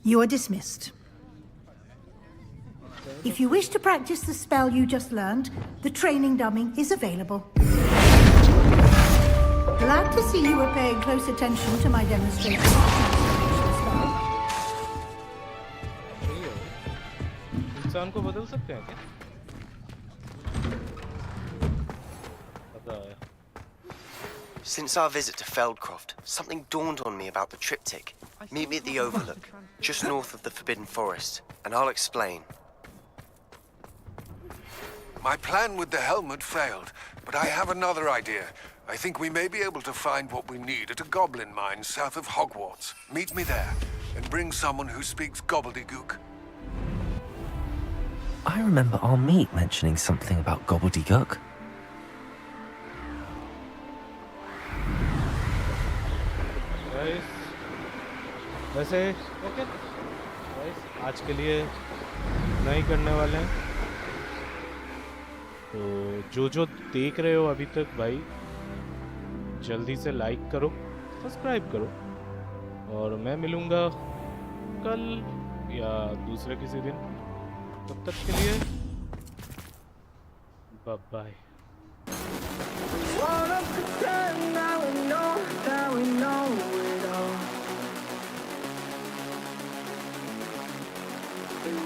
You are dismissed. If you wish to practice the spell you just learned, the training dummy is available. Glad to see you were paying close attention to my demonstration. इंसान को बदल सकते हैं क्या? पता है. Since our visit to Feldcroft, something dawned on me about the triptych. Meet me at the Overlook, just north of the Forbidden Forest, and I'll explain. My plan with the helmet failed, but I have another idea. I think we may be able to find what we need at a goblin mine south of Hogwarts. Meet me there, and bring someone who speaks gobbledygook. I remember our meet mentioning something about gobbledygook. Guys, वैसे okay आज के लिए नहीं करने वाले हैं, तो जो देख रहे हो अभी तक भाई जल्दी से लाइक करो, सब्सक्राइब करो, और मैं मिलूँगा कल या दूसरे किसी दिन। तब तक के लिए bye bye.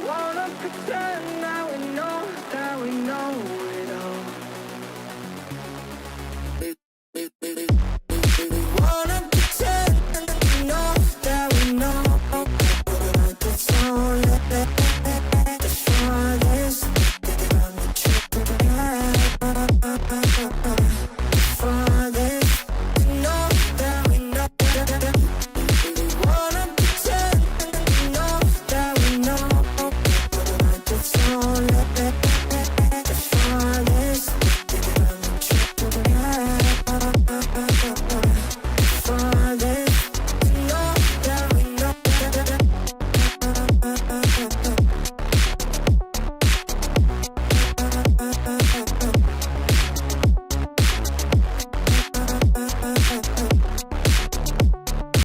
Wanna pretend now we know